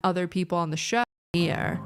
other people on the show here.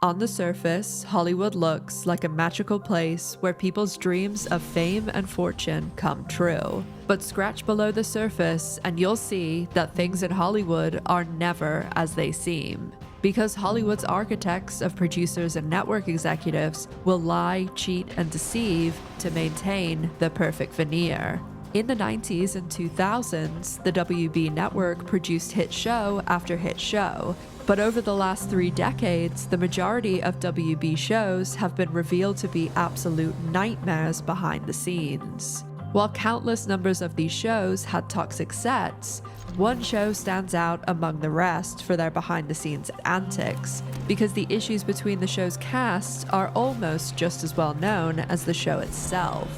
On the surface, Hollywood looks like a magical place where people's dreams of fame and fortune come true. But scratch below the surface and you'll see that things in Hollywood are never as they seem. Because Hollywood's architects of producers and network executives will lie, cheat, and deceive to maintain the perfect veneer. In the 90s and 2000s, the WB network produced hit show after hit show. But over the last 3 decades, the majority of WB shows have been revealed to be absolute nightmares behind the scenes. While countless numbers of these shows had toxic sets, one show stands out among the rest for their behind-the-scenes antics, because the issues between the show's cast are almost just as well known as the show itself.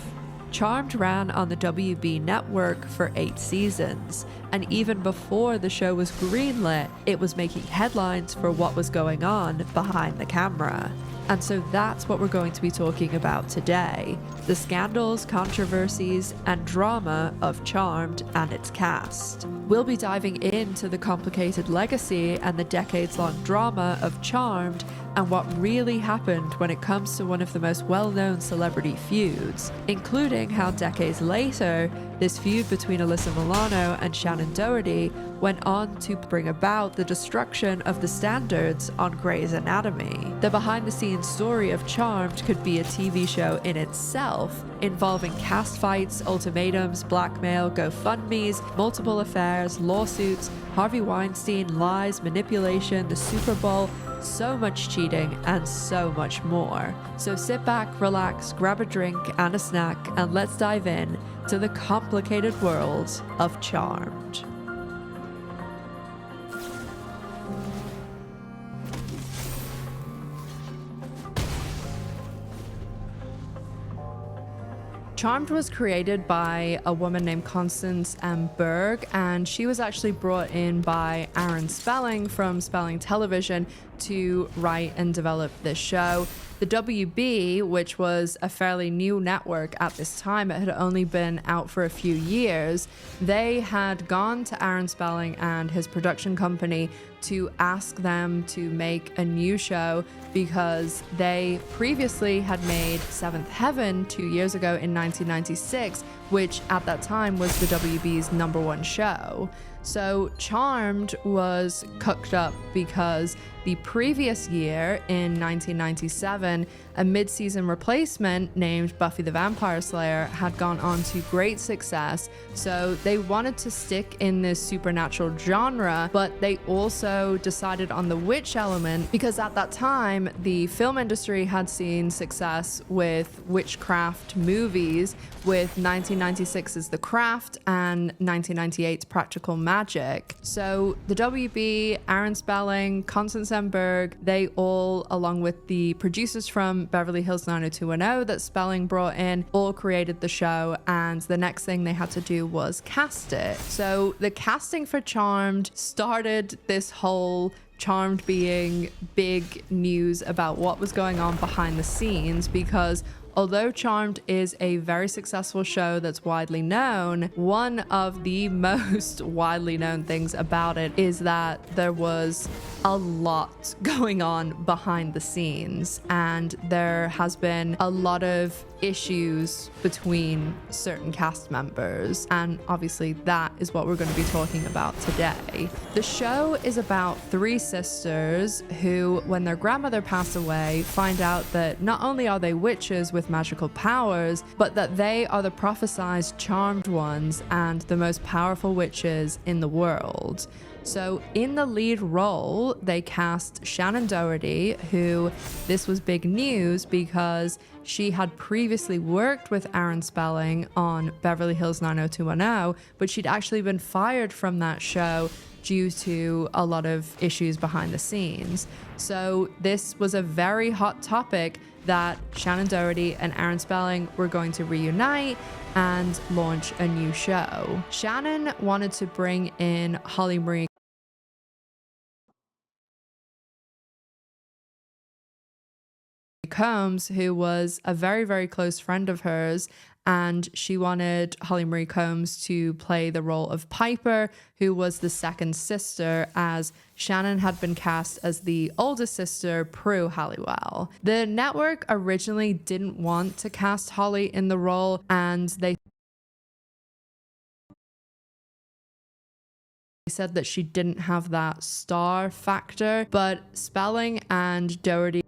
Charmed ran on the WB network for 8 seasons, and even before the show was greenlit, it was making headlines for what was going on behind the camera. And so that's what we're going to be talking about today: the scandals, controversies, and drama of Charmed and its cast. We'll be diving into the complicated legacy and the decades-long drama of Charmed and what really happened when it comes to one of the most well-known celebrity feuds, including how decades later, this feud between Alyssa Milano and Shannon Doherty went on to bring about the destruction of the standards on Grey's Anatomy. The behind-the-scenes story of Charmed could be a TV show in itself, involving cast fights, ultimatums, blackmail, GoFundMes, multiple affairs, lawsuits, Harvey Weinstein, lies, manipulation, the Super Bowl, so much cheating, and so much more. So sit back, relax, grab a drink and a snack, and let's dive in to the complicated world of Charmed. Charmed was created by a woman named Constance M. Berg, and she was actually brought in by Aaron Spelling from Spelling Television to write and develop this show. The WB, which was a fairly new network at this time, it had only been out for a few years, they had gone to Aaron Spelling and his production company to ask them to make a new show because they previously had made Seventh Heaven 2 years ago in 1996, which at that time was the WB's #1 show. So Charmed was cooked up because the previous year, in 1997, a mid-season replacement named Buffy the Vampire Slayer had gone on to great success, so they wanted to stick in this supernatural genre, but they also decided on the witch element because at that time, the film industry had seen success with witchcraft movies, with 1996's The Craft and 1998's Practical Magic. So the WB, Aaron Spelling, Constance M. Berg, they all, along with the producers from Beverly Hills 90210 that Spelling brought in, all created the show, and the next thing they had to do was cast it. So the casting for Charmed started this whole Charmed being big news about what was going on behind the scenes, because although Charmed is a very successful show that's widely known, one of the most widely known things about it is that there was a lot going on behind the scenes, and there has been a lot of issues between certain cast members, and obviously that is what we're going to be talking about today. The show is about 3 sisters who, when their grandmother passed away, find out that not only are they witches with magical powers, but that they are the prophesized charmed ones and the most powerful witches in the world. So in the lead role, they cast Shannon Doherty, who, this was big news because she had previously worked with Aaron Spelling on Beverly Hills 90210, but she'd actually been fired from that show due to a lot of issues behind the scenes. So this was a very hot topic that Shannon Doherty and Aaron Spelling were going to reunite and launch a new show. Shannon wanted to bring in Holly Marie Combs, who was a very, very close friend of hers. And she wanted Holly Marie Combs to play the role of Piper, who was the second sister, as Shannon had been cast as the older sister, Prue Halliwell. The network originally didn't want to cast Holly in the role, and they said that she didn't have that star factor, but Spelling and Doherty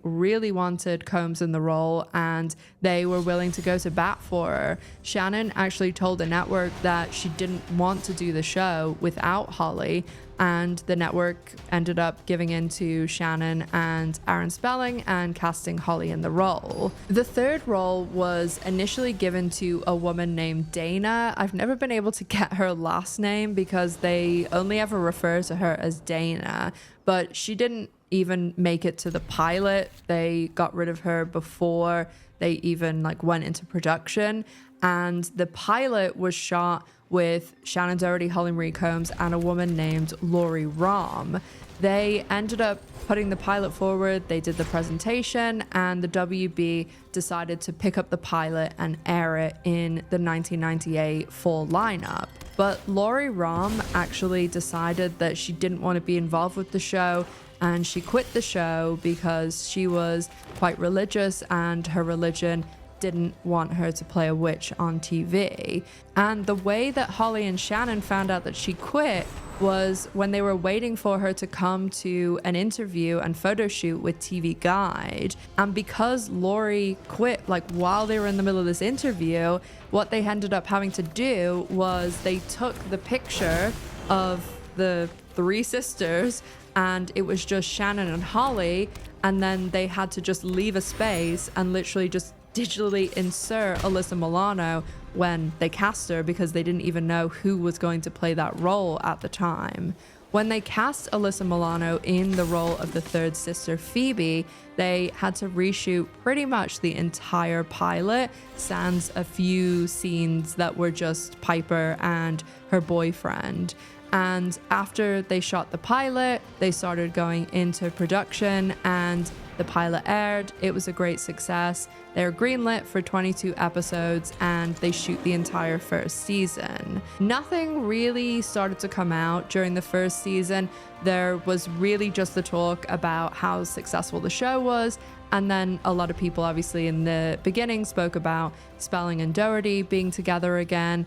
really wanted Combs in the role, and they were willing to go to bat for her. Shannon actually told the network that she didn't want to do the show without Holly, and the network ended up giving in to Shannon and Aaron Spelling and casting Holly in the role. The third role was initially given to a woman named Dana. I've never been able to get her last name because they only ever refer to her as Dana, but she didn't even make it to the pilot. They got rid of her before they even went into production, and the pilot was shot with Shannon Doherty, Holly Marie Combs, and a woman named Lori Rahm. They ended up putting the pilot forward, they did the presentation, and the WB decided to pick up the pilot and air it in the 1998 fall lineup. But Lori Rahm actually decided that she didn't want to be involved with the show, and she quit the show because she was quite religious and her religion didn't want her to play a witch on TV. And the way that Holly and Shannon found out that she quit was when they were waiting for her to come to an interview and photo shoot with TV Guide. And because Lori quit while they were in the middle of this interview, what they ended up having to do was they took the picture of the three sisters and it was just Shannon and Holly, and then they had to just leave a space and literally just digitally insert Alyssa Milano when they cast her, because they didn't even know who was going to play that role at the time. When they cast Alyssa Milano in the role of the third sister, Phoebe, they had to reshoot pretty much the entire pilot, sans a few scenes that were just Piper and her boyfriend. And after they shot the pilot, they started going into production, and the pilot aired. It was a great success. They're greenlit for 22 episodes, and they shoot the entire first season. Nothing really started to come out during the first season. There was really just the talk about how successful the show was, and then a lot of people obviously in the beginning spoke about Spelling and Doherty being together again,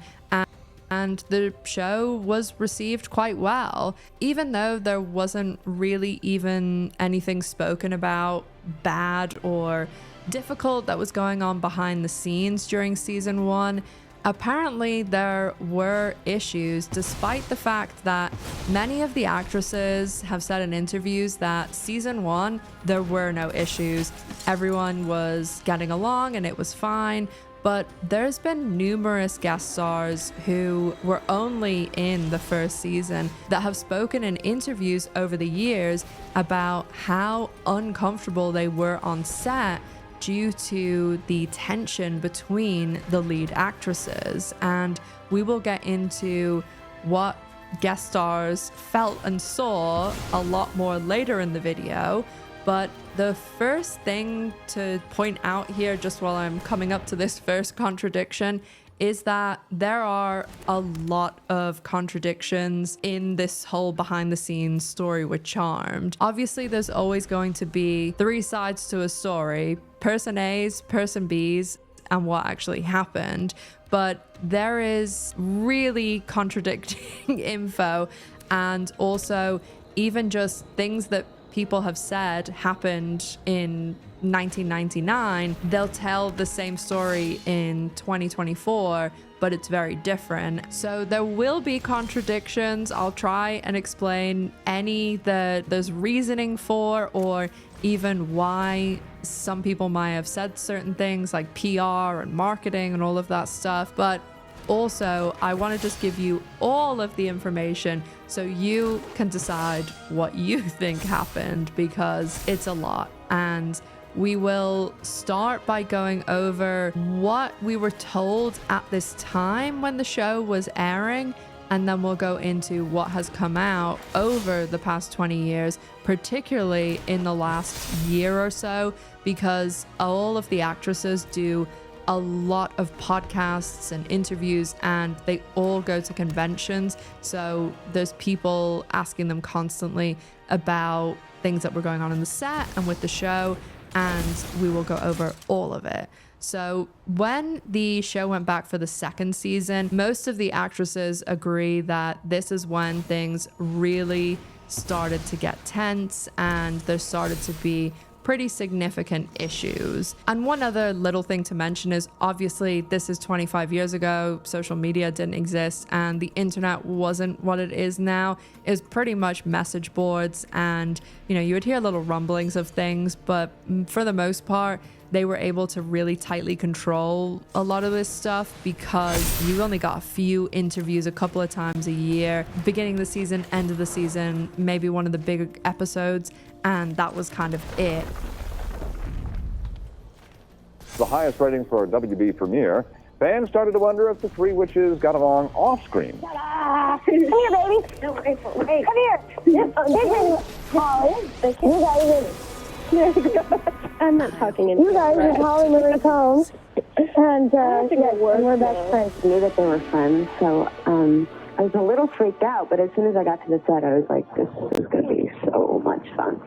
and the show was received quite well, even though there wasn't really even anything spoken about bad or difficult that was going on behind the scenes during season 1. Apparently there were issues, despite the fact that many of the actresses have said in interviews that season 1 there were no issues. Everyone was getting along and it was fine. But there's been numerous guest stars who were only in the first season that have spoken in interviews over the years about how uncomfortable they were on set due to the tension between the lead actresses. And we will get into what guest stars felt and saw a lot more later in the video. But the first thing to point out here, just while I'm coming up to this first contradiction, is that there are a lot of contradictions in this whole behind the scenes story with Charmed. Obviously, there's always going to be three sides to a story: person A's, person B's, and what actually happened. But there is really contradicting info, and also even just things that people have said happened in 1999, they'll tell the same story in 2024, but it's very different. So there will be contradictions. I'll try and explain any that there's reasoning for, or even why some people might have said certain things like PR and marketing and all of that stuff. But also, I want to just give you all of the information so you can decide what you think happened, because it's a lot. And we will start by going over what we were told at this time when the show was airing, and then we'll go into what has come out over the past 20 years, particularly in the last year or so, because all of the actresses do a lot of podcasts and interviews, and they all go to conventions. So there's people asking them constantly about things that were going on in the set and with the show, and we will go over all of it. So when the show went back for the second season, most of the actresses agree that this is when things really started to get tense and there started to be pretty significant issues. And one other little thing to mention is, obviously this is 25 years ago, social media didn't exist, and the internet wasn't what it is now. It's pretty much message boards, and you would hear little rumblings of things, but for the most part they were able to really tightly control a lot of this stuff because you only got a few interviews a couple of times a year, beginning of the season, end of the season, maybe one of the big episodes, and that was kind of it. The highest rating for a WB premiere, fans started to wonder if the three witches got along off-screen. Come here, baby. No, wait. Come here. Holly, I'm not talking in. You guys are Holly Marie Combs, and we're best friends. I knew that they were friends, so I was a little freaked out, but as soon as I got to the set, I was like, this is going to be so much fun.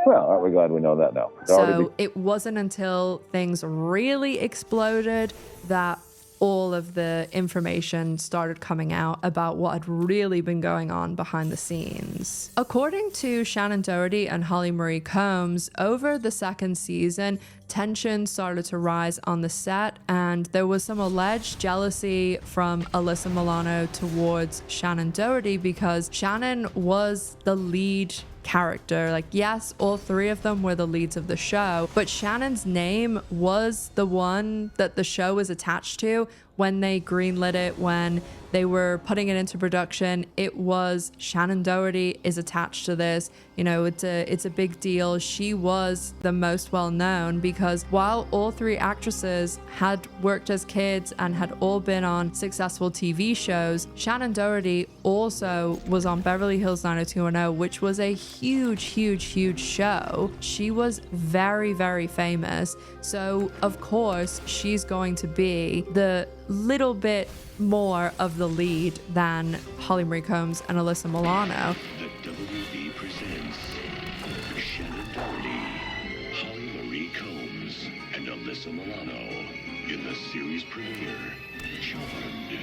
Well, aren't we glad we know that now? So it wasn't until things really exploded that all of the information started coming out about what had really been going on behind the scenes. According to Shannon Doherty and Holly Marie Combs, over the second season, tension started to rise on the set, and there was some alleged jealousy from Alyssa Milano towards Shannon Doherty because Shannon was the lead character. Like, yes, all three of them were the leads of the show, but Shannon's name was the one that the show was attached to when they greenlit it, when they were putting it into production. It was Shannon Doherty is attached to this. It's a big deal. She was the most well known because while all three actresses had worked as kids and had all been on successful TV shows, Shannon Doherty also was on Beverly Hills 90210, which was a huge show. She was very, very famous. So of course she's going to be the little bit more of the lead than Holly Marie Combs and Alyssa Milano. The WB presents Shannon Doherty, Holly Marie Combs, and Alyssa Milano in the series premiere, Charmed.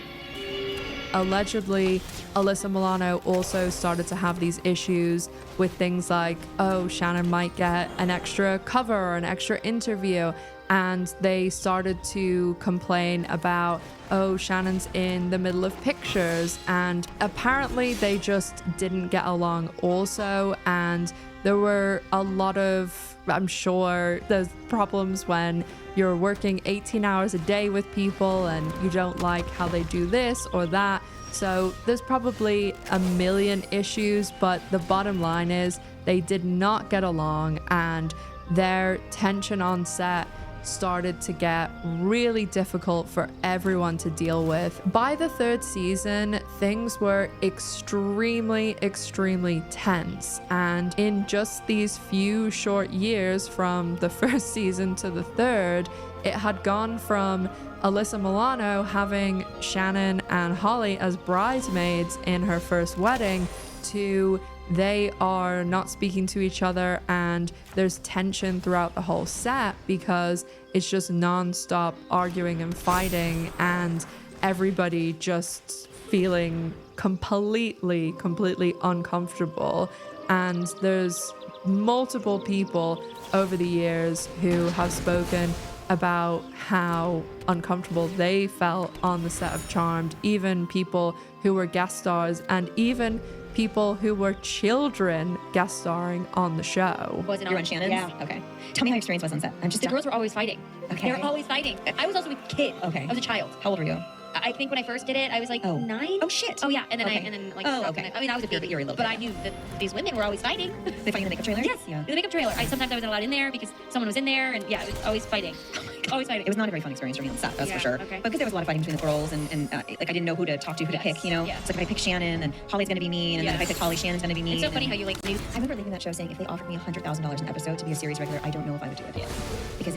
Allegedly, Alyssa Milano also started to have these issues with things like, oh, Shannon might get an extra cover or an extra interview. And they started to complain about, oh, Shannon's in the middle of pictures. And apparently they just didn't get along also. And there were a lot of, I'm sure, there's problems when you're working 18 hours a day with people and you don't like how they do this or that. So there's probably a million issues, but the bottom line is they did not get along, and their tension on set started to get really difficult for everyone to deal with. By the third season, things were extremely tense, and in just these few short years from the first season to the third, it had gone from Alyssa Milano having Shannon and Holly as bridesmaids in her first wedding to they are not speaking to each other, and there's tension throughout the whole set because it's just non-stop arguing and fighting, and everybody just feeling completely uncomfortable. And there's multiple people over the years who have spoken about how uncomfortable they felt on the set of Charmed, even people who were guest stars and even people who were children guest starring on the show. Was it You're on Shannon's? Yeah. Okay. Tell me how your experience was on set. The girls were always fighting. Okay. They were always fighting. I was also a kid. Okay. I was a child. How old were you? I think when I first did it, I was like 9. Oh, shit. Oh yeah, and then Okay. I okay. I mean, I was a baby, You're a little but kid. I knew that these women were always fighting. They fight in the makeup trailer? Yes, Yeah. in the makeup trailer. Sometimes I wasn't allowed in there because someone was in there, and yeah, it was always fighting. Always fighting. It was not a very fun experience for me on set, that's Yeah, for sure. okay. But because there was a lot of fighting between the girls, and like I didn't know who to talk to, who to pick, you know? yeah. It's like if I pick Shannon, then Holly's gonna be mean, and then if I Yes. pick Holly, Shannon's gonna be mean. It's so and funny then- how you like. I remember leaving that show saying if they offered me $100,000 an episode to be a series regular, I don't know if I would do it. Because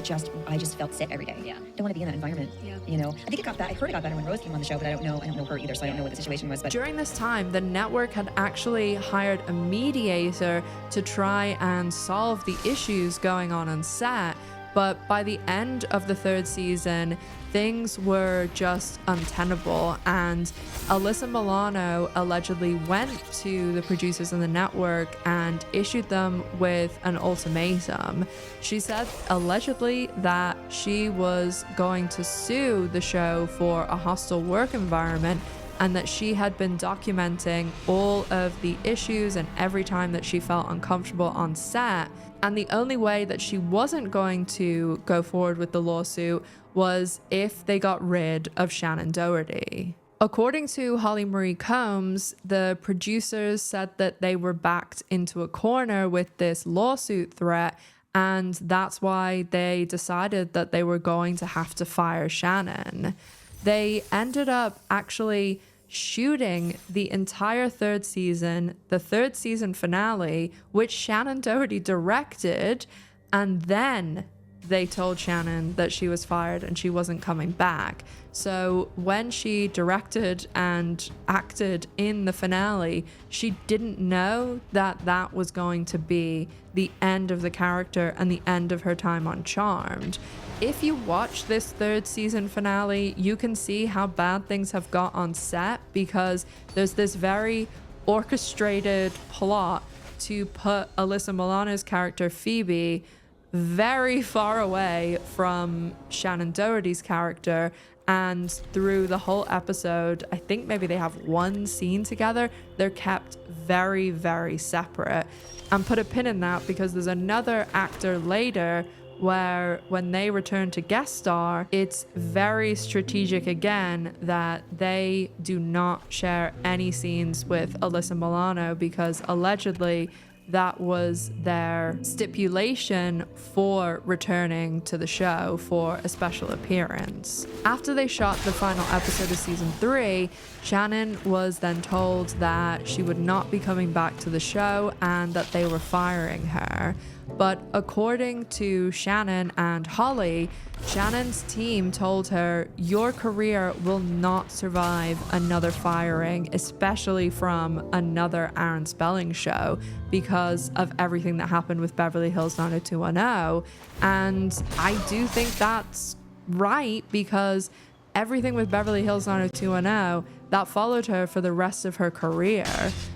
I just felt sick every day. Yeah. Don't want to be in that environment. Yeah. You know? I think I heard it got better when Rose came on the show, but I don't know her either, so I don't know what the situation was. But During this time, the network had actually hired a mediator to try and solve the issues going on set. But by the end of the third season, things were just untenable, and Alyssa Milano allegedly went to the producers in the network and issued them with an ultimatum. She said allegedly that she was going to sue the show for a hostile work environment, and that she had been documenting all of the issues and every time that she felt uncomfortable on set. And the only way that she wasn't going to go forward with the lawsuit was if they got rid of Shannon Doherty. According to Holly Marie Combs, the producers said that they were backed into a corner with this lawsuit threat, and that's why they decided that they were going to have to fire Shannon. They ended up actually shooting the entire third season, the third season finale, which Shannon Doherty directed, and then they told Shannon that she was fired and she wasn't coming back. So when she directed and acted in the finale, she didn't know that that was going to be the end of the character and the end of her time on Charmed. If you watch this third season finale, you can see how bad things have got on set, because there's this very orchestrated plot to put Alyssa Milano's character Phoebe very far away from Shannon Doherty's character, and through the whole episode, I think maybe they have one scene together, they're kept very, very separate. And put a pin in that, because there's another actor later where when they return to guest star, it's very strategic again that they do not share any scenes with Alyssa Milano, because allegedly that was their stipulation for returning to the show for a special appearance. After they shot the final episode of season 3, Shannon was then told that she would not be coming back to the show and that they were firing her. But according to Shannon and Holly, Shannon's team told her, your career will not survive another firing, especially from another Aaron Spelling show, because of everything that happened with Beverly Hills 90210. And I do think that's right, because everything with Beverly Hills 90210, that followed her for the rest of her career.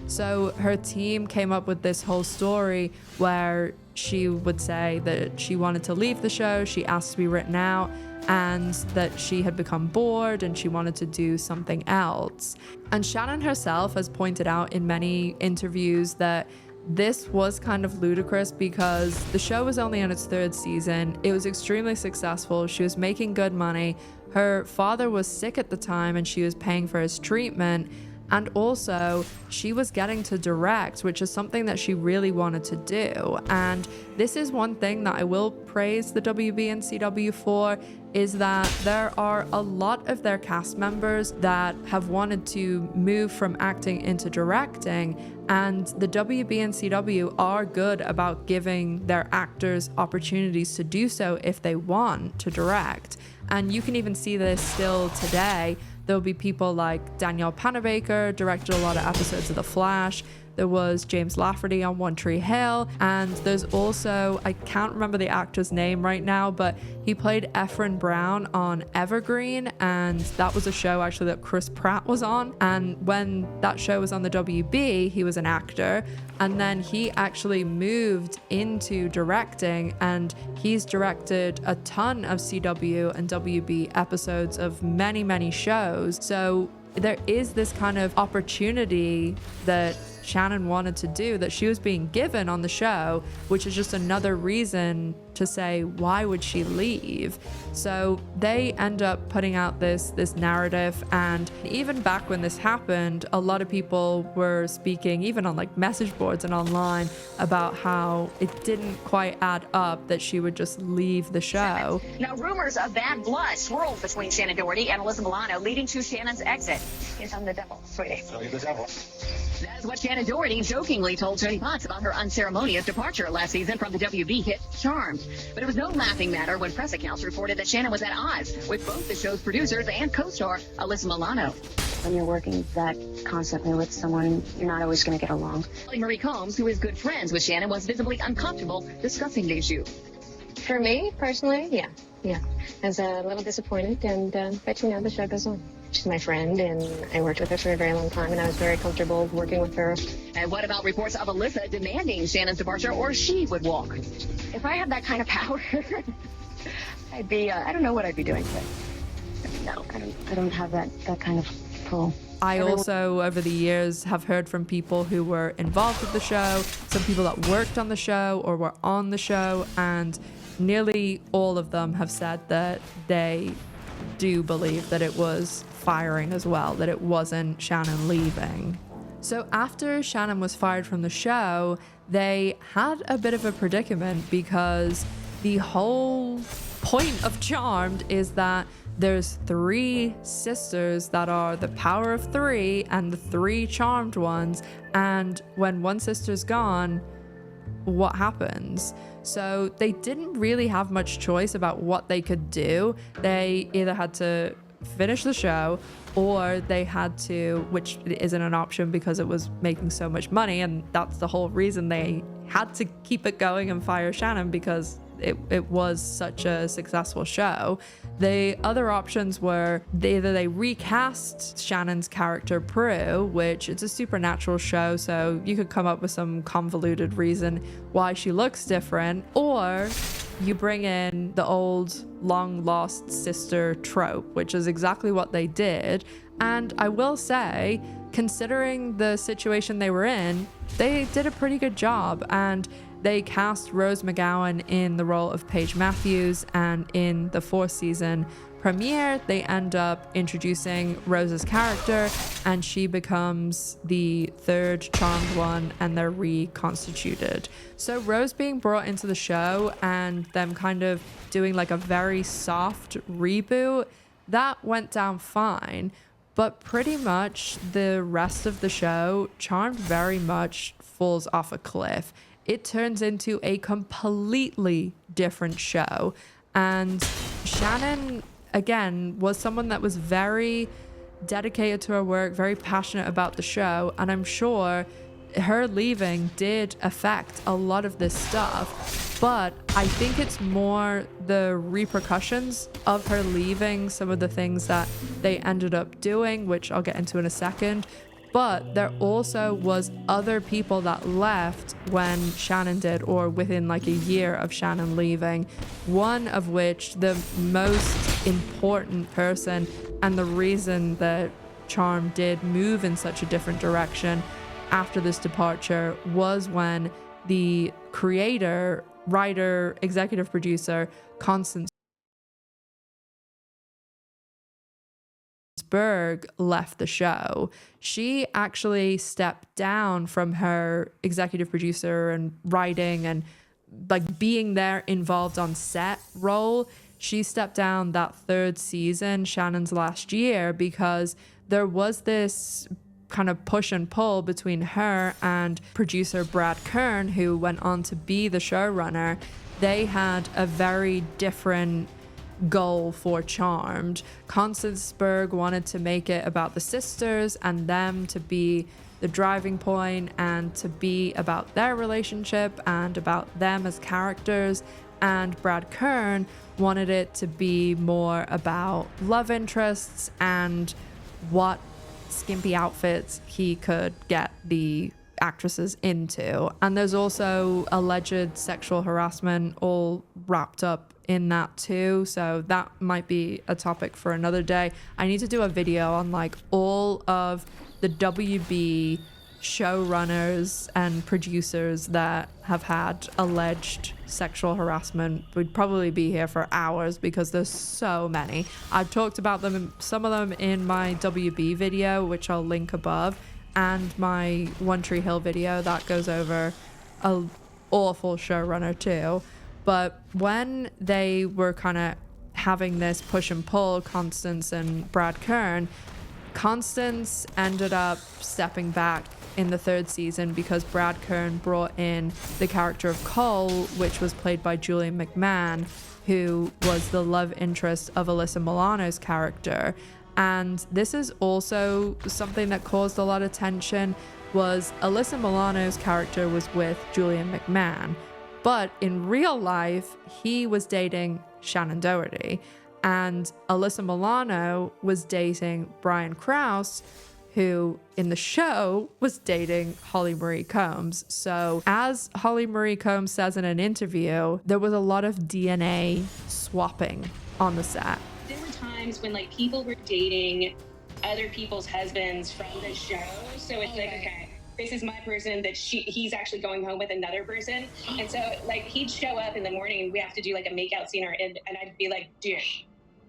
So her team came up with this whole story where she would say that she wanted to leave the show, she asked to be written out, and that she had become bored and she wanted to do something else. And Shannon herself has pointed out in many interviews that this was kind of ludicrous, because the show was only on its third season. It was extremely successful. She was making good money. Her father was sick at the time and she was paying for his treatment. And also, she was getting to direct, which is something that she really wanted to do. And this is one thing that I will praise the WB and CW for, is that there are a lot of their cast members that have wanted to move from acting into directing, and the WB and CW are good about giving their actors opportunities to do so if they want to direct. And you can even see this still today. There'll be people like Danielle Panabaker, directed a lot of episodes of The Flash. There was James Lafferty on One Tree Hill. And there's also, I can't remember the actor's name right now, but he played Efren Brown on Evergreen. And that was a show actually that Chris Pratt was on. And when that show was on the WB, he was an actor. And then he actually moved into directing, and he's directed a ton of CW and WB episodes of many, many shows. So there is this kind of opportunity that Shannon wanted to do that she was being given on the show, which is just another reason to say, why would she leave? So they end up putting out this narrative, and even back when this happened, a lot of people were speaking, even on like message boards and online, about how it didn't quite add up that she would just leave the show. Now, rumors of bad blood swirled between Shannon Doherty and Alyssa Milano, leading to Shannon's exit. Yes, I'm the devil, sweetie. Oh, you're the devil. That's what Shannon Doherty jokingly told Tony Potts about her unceremonious departure last season from the WB hit Charmed. But it was no laughing matter when press accounts reported that Shannon was at odds with both the show's producers and co-star Alyssa Milano. When you're working that constantly with someone, you're not always going to get along. Holly Marie Combs, who is good friends with Shannon, was visibly uncomfortable discussing the issue. For me, personally, yeah. I was a little disappointed, but the show goes on. She's my friend, and I worked with her for a very long time, and I was very comfortable working with her. And what about reports of Alyssa demanding Shannon's departure, or she would walk? If I had that kind of power, I'd be, I don't know what I'd be doing, but no, I don't have that kind of pull. I also, over the years, have heard from people who were involved with the show, some people that worked on the show or were on the show, and nearly all of them have said that they do believe that it was firing as well, that it wasn't Shannon leaving. So after Shannon was fired from the show, they had a bit of a predicament, because the whole point of Charmed is that there's 3 sisters that are the power of 3 and the 3 charmed ones, and when one sister's gone, what happens? So they didn't really have much choice about what they could do. They either had to finish the show, or they had to, which isn't an option because it was making so much money, and that's the whole reason they had to keep it going and fire Shannon, because it was such a successful show. The other options were either they recast Shannon's character Prue, which it's a supernatural show, so you could come up with some convoluted reason why she looks different, or you bring in the old long lost sister trope, which is exactly what they did. And I will say, considering the situation they were in, they did a pretty good job, and they cast Rose McGowan in the role of Paige Matthews, and in the 4th season premiere, they end up introducing Rose's character, and she becomes the 3rd charmed one, and they're reconstituted. So Rose being brought into the show and them kind of doing like a very soft reboot, that went down fine. But pretty much the rest of the show, Charmed very much falls off a cliff. It turns into a completely different show. And Shannon, again, was someone that was very dedicated to her work, very passionate about the show. And I'm sure her leaving did affect a lot of this stuff. But I think it's more the repercussions of her leaving, some of the things that they ended up doing, which I'll get into in a second. But there also was other people that left when Shannon did, or within like a year of Shannon leaving. One of which, the most important person, and the reason that Charmed did move in such a different direction after this departure, was when the creator, writer, executive producer, Constance Berg left the show. She actually stepped down from her executive producer and writing and like being there involved on set role. She stepped down that 3rd season, Shannon's last year, because there was this kind of push and pull between her and producer Brad Kern, who went on to be the showrunner. They had a very different goal for Charmed. Constance Berg wanted to make it about the sisters and them to be the driving point and to be about their relationship and about them as characters. And Brad Kern wanted it to be more about love interests and what skimpy outfits he could get the actresses into. And there's also alleged sexual harassment all wrapped up in that too, so that might be a topic for another day. I need to do a video on like all of the WB showrunners and producers that have had alleged sexual harassment. We'd probably be here for hours because there's so many. I've talked about them, some of them in my WB video, which I'll link above, and my One Tree Hill video that goes over a awful showrunner too. But when they were kind of having this push and pull, Constance and Brad Kern, Constance ended up stepping back in the 3rd season because Brad Kern brought in the character of Cole, which was played by Julian McMahon, who was the love interest of Alyssa Milano's character. And this is also something that caused a lot of tension, was Alyssa Milano's character was with Julian McMahon, but in real life, he was dating Shannon Doherty, and Alyssa Milano was dating Brian Krause, who in the show was dating Holly Marie Combs. So as Holly Marie Combs says in an interview, there was a lot of DNA swapping on the set. There were times when like people were dating other people's husbands from the show. So it's like, okay, this is my person that he's actually going home with another person. And so like he'd show up in the morning and we have to do like a makeout scene, and I'd be like, dude,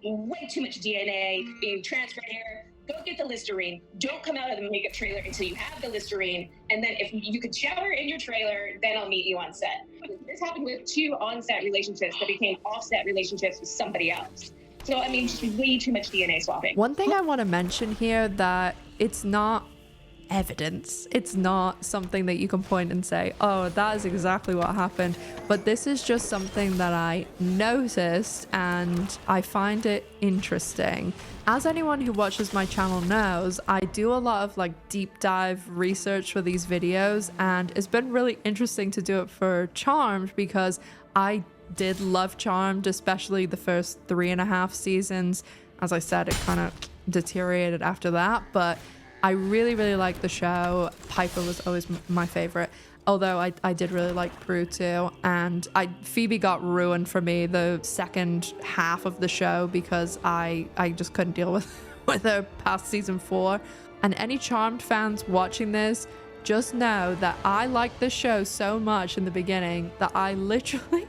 way too much DNA being transferred here. Go get the Listerine. Don't come out of the makeup trailer until you have the Listerine. And then if you could shower in your trailer, then I'll meet you on set. This happened with 2 on-set relationships that became off-set relationships with somebody else. So, I mean, just way too much DNA swapping. One thing I want to mention here, that it's not evidence. It's not something that you can point and say, oh, that is exactly what happened. But this is just something that I noticed and I find it interesting. As anyone who watches my channel knows, I do a lot of like deep dive research for these videos, and it's been really interesting to do it for Charmed because I did love Charmed, especially the first 3.5 seasons. As I said, it kind of deteriorated after that, but I really, really liked the show. Piper was always my favorite, although I did really like Prue too. And Phoebe got ruined for me the second half of the show because I just couldn't deal with her past season 4. And any Charmed fans watching this, just know that I liked this show so much in the beginning that I literally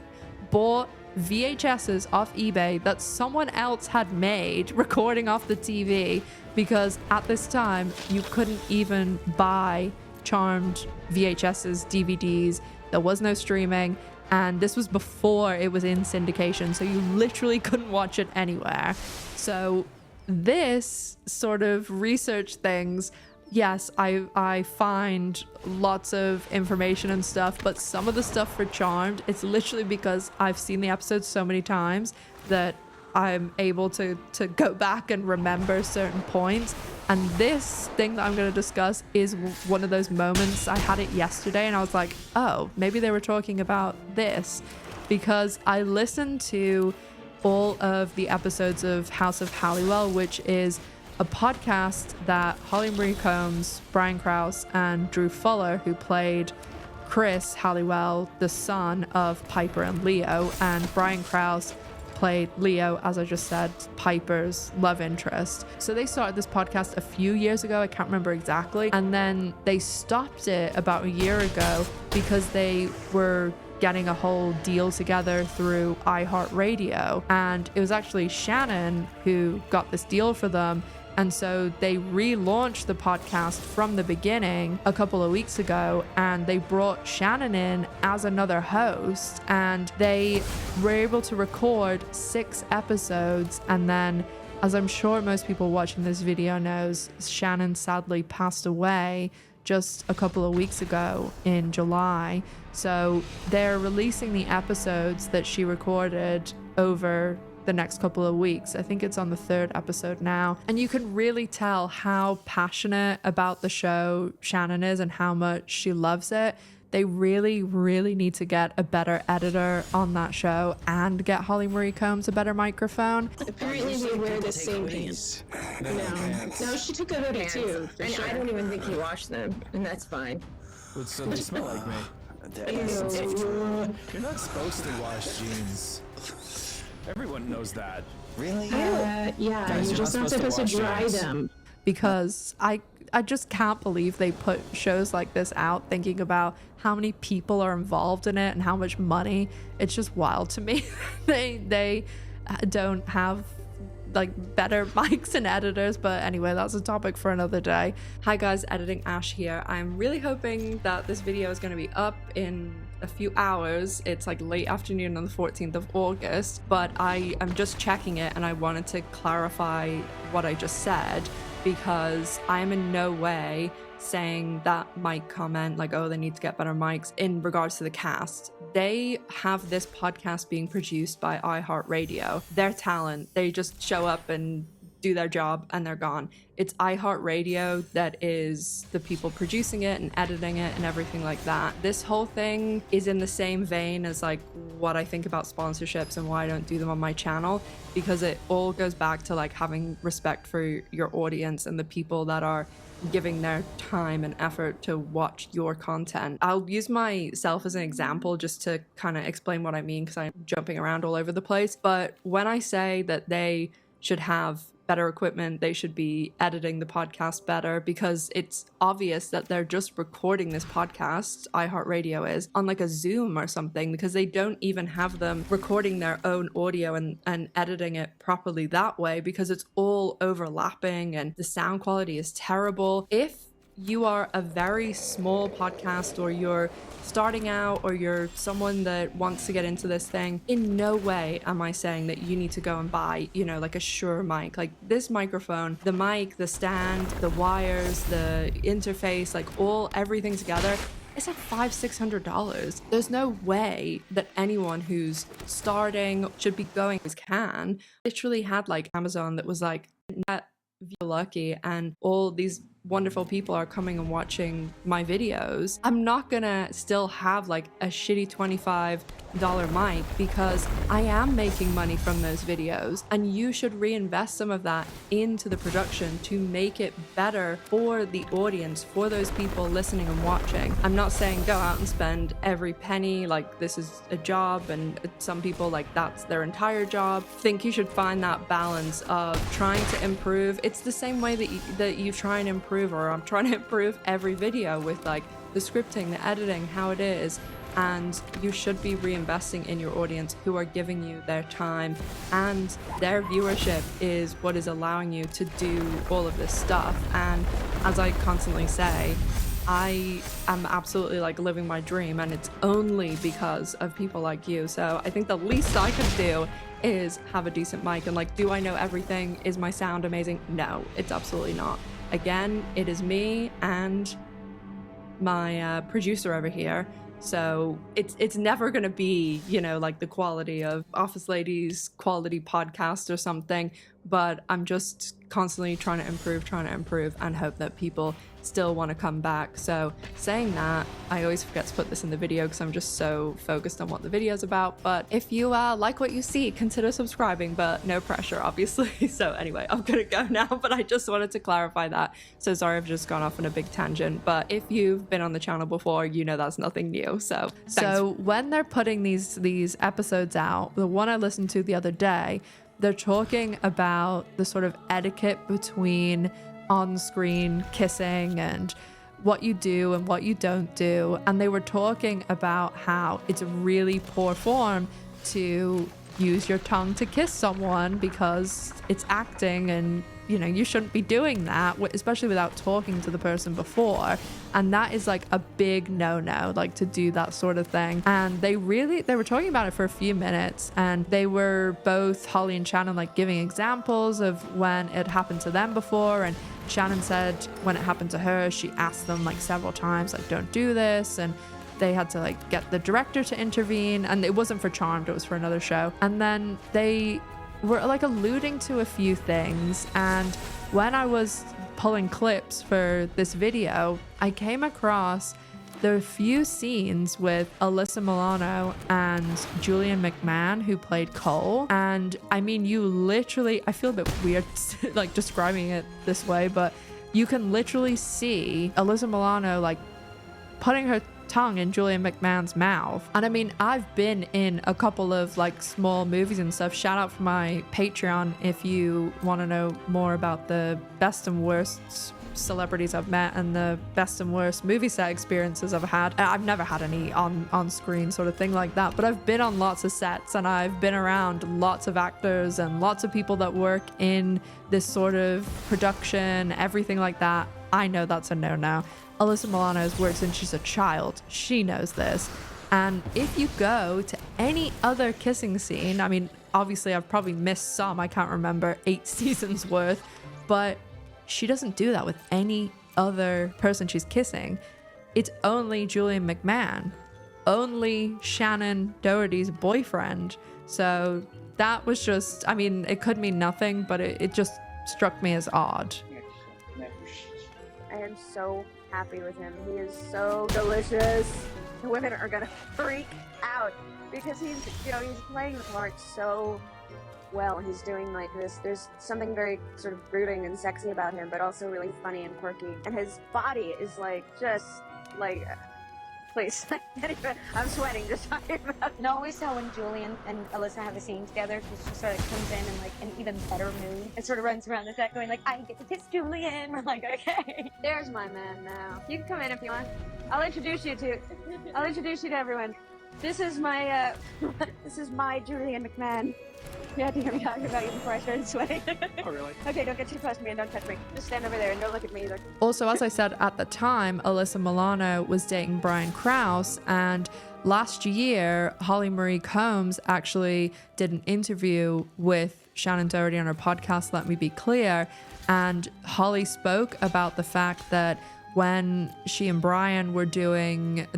bought VHSs off eBay that someone else had made, recording off the TV, because at this time you couldn't even buy Charmed VHSs, DVDs. There was no streaming, and this was before it was in syndication, so you literally couldn't watch it anywhere. So this sort of research things, yes, I find lots of information and stuff, but some of the stuff for Charmed, it's literally because I've seen the episodes so many times that I'm able to go back and remember certain points. And this thing that I'm going to discuss is one of those moments. I had it yesterday and I was like, oh, maybe they were talking about this, because I listened to all of the episodes of House of Halliwell, which is a podcast that Holly Marie Combs, Brian Krause, and Drew Fuller, who played Chris Halliwell, the son of Piper and Leo, and Brian Krause played Leo, as I just said, Piper's love interest. So they started this podcast a few years ago, I can't remember exactly, and then they stopped it about a year ago because they were getting a whole deal together through iHeartRadio, and it was actually Shannon who got this deal for them. And so they relaunched the podcast from the beginning a couple of weeks ago, and they brought Shannon in as another host, and they were able to record 6 episodes. And then, as I'm sure most people watching this video knows, Shannon sadly passed away just a couple of weeks ago in July. So they're releasing the episodes that she recorded over the next couple of weeks. I think it's on the 3rd episode now, and you can really tell how passionate about the show Shannon is and how much she loves it. They really, really need to get a better editor on that show and get Holly Marie Combs a better microphone. Apparently they wear the same pants. No, she took a hoodie too, and I don't even think he washed them, and that's fine. But so they smell like me. You're not supposed to wash jeans. Everyone knows that. Really? Yeah, Guys, you're just not supposed to dry them. because I just can't believe they put shows like this out thinking about how many people are involved in it and how much money. It's just wild to me. They don't have like better mics and editors, but anyway, that's a topic for another day. Hi guys, Editing Ash here. I'm really hoping that this video is going to be up in a few hours. It's like late afternoon on the 14th of August, but I am just checking it and I wanted to clarify what I just said, because I'm in no way saying that mic comment like, oh, they need to get better mics in regards to the cast. They have this podcast being produced by iHeartRadio. Their talent, they just show up and do their job and they're gone. It's iHeartRadio that is the people producing it and editing it and everything like that. This whole thing is in the same vein as like what I think about sponsorships and why I don't do them on my channel, because it all goes back to like having respect for your audience and the people that are giving their time and effort to watch your content. I'll use myself as an example just to kind of explain what I mean, because I'm jumping around all over the place. But when I say that they should have better equipment, they should be editing the podcast better, because it's obvious that they're just recording this podcast, iHeartRadio is, on like a Zoom or something, because they don't even have them recording their own audio and editing it properly that way, because it's all overlapping and the sound quality is terrible. If you are a very small podcast, or you're starting out, or you're someone that wants to get into this thing, in no way am I saying that you need to go and buy, you know, like a Shure mic. Like this microphone, the mic, the stand, the wires, the interface, like everything together, it's like $500-600. There's no way that anyone who's starting should be going as can. Literally had like Amazon that was like, if you're lucky and all these wonderful people are coming and watching my videos, I'm not gonna still have like a shitty $25 mic, because I am making money from those videos, and you should reinvest some of that into the production to make it better for the audience, for those people listening and watching. I'm not saying go out and spend every penny, like this is a job, and some people like that's their entire job. I think you should find that balance of trying to improve. It's the same way that you try and improve, or I'm trying to improve every video with like the scripting, the editing, how it is. And you should be reinvesting in your audience who are giving you their time, and their viewership is what is allowing you to do all of this stuff. And as I constantly say, I am absolutely like living my dream, and it's only because of people like you. So I think the least I could do is have a decent mic. And like, do I know everything? Is my sound amazing? No, it's absolutely not. Again, it is me and my producer over here. So it's never going to be, you know, like the quality of Office Ladies quality podcast or something, but I'm just constantly trying to improve and hope that people still want to come back. So saying that, I always forget to put this in the video because I'm just so focused on what the video is about. But if you like what you see, consider subscribing, but no pressure, obviously. So anyway, I'm gonna go now, but I just wanted to clarify that. So sorry, I've just gone off on a big tangent, but if you've been on the channel before, you know that's nothing new. So when they're putting these episodes out, the one I listened to the other day, they're talking about the sort of etiquette between on-screen kissing and what you do and what you don't do. And they were talking about how it's really poor form to use your tongue to kiss someone because it's acting, and you know, you shouldn't be doing that, especially without talking to the person before. And that is like a big no-no, like to do that sort of thing. And they were talking about it for a few minutes, and they were both, Holly and Shannon, like giving examples of when it happened to them before. And Shannon said when it happened to her, she asked them like several times, like, don't do this. And they had to like get the director to intervene, and it wasn't for Charmed, it was for another show. And then they were like alluding to a few things. And when I was pulling clips for this video, I came across the few scenes with Alyssa Milano and Julian McMahon, who played Cole. And I mean, you literally, I feel a bit weird like describing it this way, but you can literally see Alyssa Milano like putting her tongue in Julian McMahon's mouth. And I mean, I've been in a couple of like small movies and stuff. Shout out for my Patreon if you want to know more about the best and worst celebrities I've met and the best and worst movie set experiences I've had. I've never had any on screen sort of thing like that, but I've been on lots of sets and I've been around lots of actors and lots of people that work in this sort of production, everything like that. I know that's a no-no. Alyssa Milano has worked since she's a child. She knows this. And if you go to any other kissing scene, I mean, obviously I've probably missed some, I can't remember 8 seasons worth, but she doesn't do that with any other person she's kissing. It's only Julian McMahon, only Shannon Doherty's boyfriend. So that was just, I mean, it could mean nothing, but it just struck me as odd. I am so happy with him. He is so delicious. The women are gonna freak out because he's playing the part so well. He's doing like this. There's something very sort of brooding and sexy about him, but also really funny and quirky. And his body is like just like, please, I'm sweating just talking about it. And always how when Julian and Alyssa have a scene together, she sort of comes in like an even better mood and sort of runs around the set going like, I get to kiss Julian. We're like, okay. There's my man now. You can come in if you want. I'll introduce you to everyone. This is my Julian McMahon. You had to hear me talking about you before I started sweating. Oh, really? Okay, don't get too close to me and don't touch me. Just stand over there and don't look at me either. Also, as I said at the time, Alyssa Milano was dating Brian Krause, and last year, Holly Marie Combs actually did an interview with Shannon Doherty on her podcast, Let Me Be Clear, and Holly spoke about the fact that when she and Brian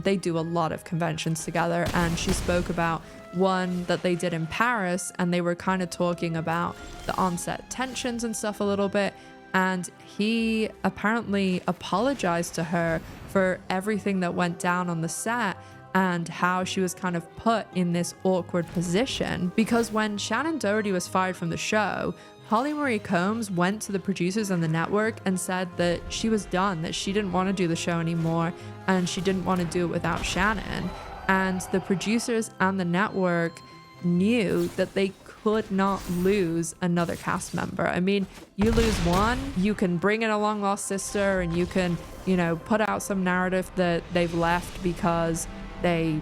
they do a lot of conventions together, and she spoke about one that they did in Paris, and they were kind of talking about the on-set tensions and stuff a little bit, and he apparently apologized to her for everything that went down on the set and how she was kind of put in this awkward position. Because when Shannon Doherty was fired from the show, Holly Marie Combs went to the producers and the network and said that she was done, that she didn't want to do the show anymore, and she didn't want to do it without Shannon. And the producers and the network knew that they could not lose another cast member. I mean, you lose one, you can bring in a long lost sister and you can, put out some narrative that they've left because they,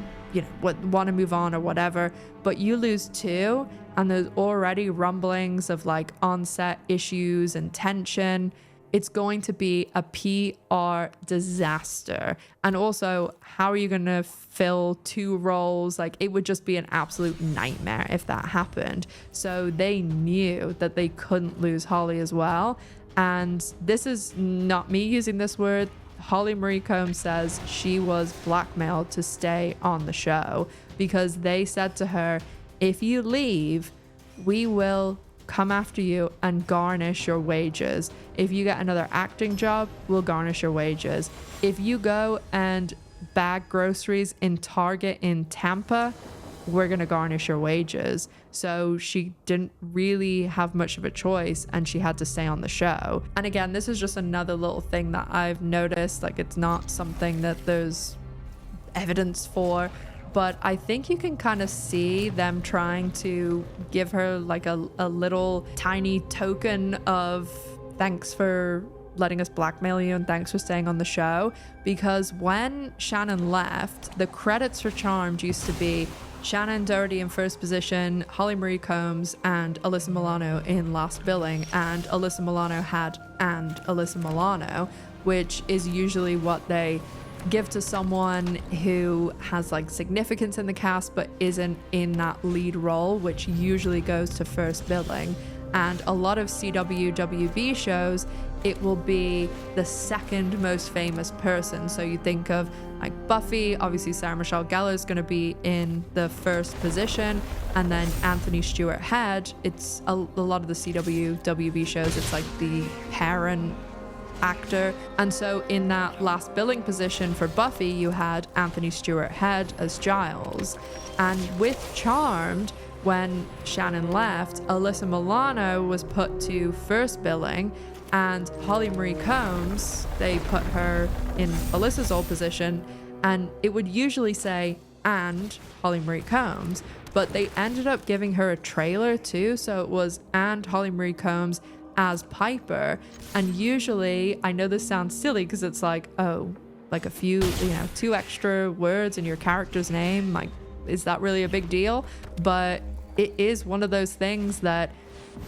want to move on or whatever. But you lose two, and there's already rumblings of like on-set issues and tension. It's going to be a PR disaster. And also, how are you going to fill 2 roles? Like, it would just be an absolute nightmare if that happened. So they knew that they couldn't lose Holly as well. And this is not me using this word. Holly Marie Combs says she was blackmailed to stay on the show because they said to her, if you leave, we will come after you and garnish your wages. If you get another acting job, we'll garnish your wages. If you go and bag groceries in Target in Tampa, we're going to garnish your wages. So she didn't really have much of a choice and she had to stay on the show. And again, this is just another little thing that I've noticed. Like, it's not something that there's evidence for, but I think you can kind of see them trying to give her like a little tiny token of thanks for letting us blackmail you and thanks for staying on the show. Because when Shannon left, the credits for Charmed used to be Shannon Doherty in first position, Holly Marie Combs, and Alyssa Milano in last billing. And Alyssa Milano had "and Alyssa Milano," which is usually what they give to someone who has like significance in the cast but isn't in that lead role, which usually goes to first billing. And a lot of CW WB shows, it will be the second most famous person. So you think of like Buffy, obviously Sarah Michelle Gellar is going to be in the first position, and then Anthony Stewart Head. It's a lot of the CW WB shows, it's like the parent actor. And so in that last billing position for Buffy, you had Anthony Stewart Head as Giles. And with Charmed, when Shannon left, Alyssa Milano was put to first billing, and Holly Marie Combs, they put her in Alyssa's old position, and it would usually say, and Holly Marie Combs, but they ended up giving her a trailer too, so it was and Holly Marie Combs as Piper. And usually, I know this sounds silly because it's like, oh, like a few, 2 extra words in your character's name, like, is that really a big deal? But it is one of those things that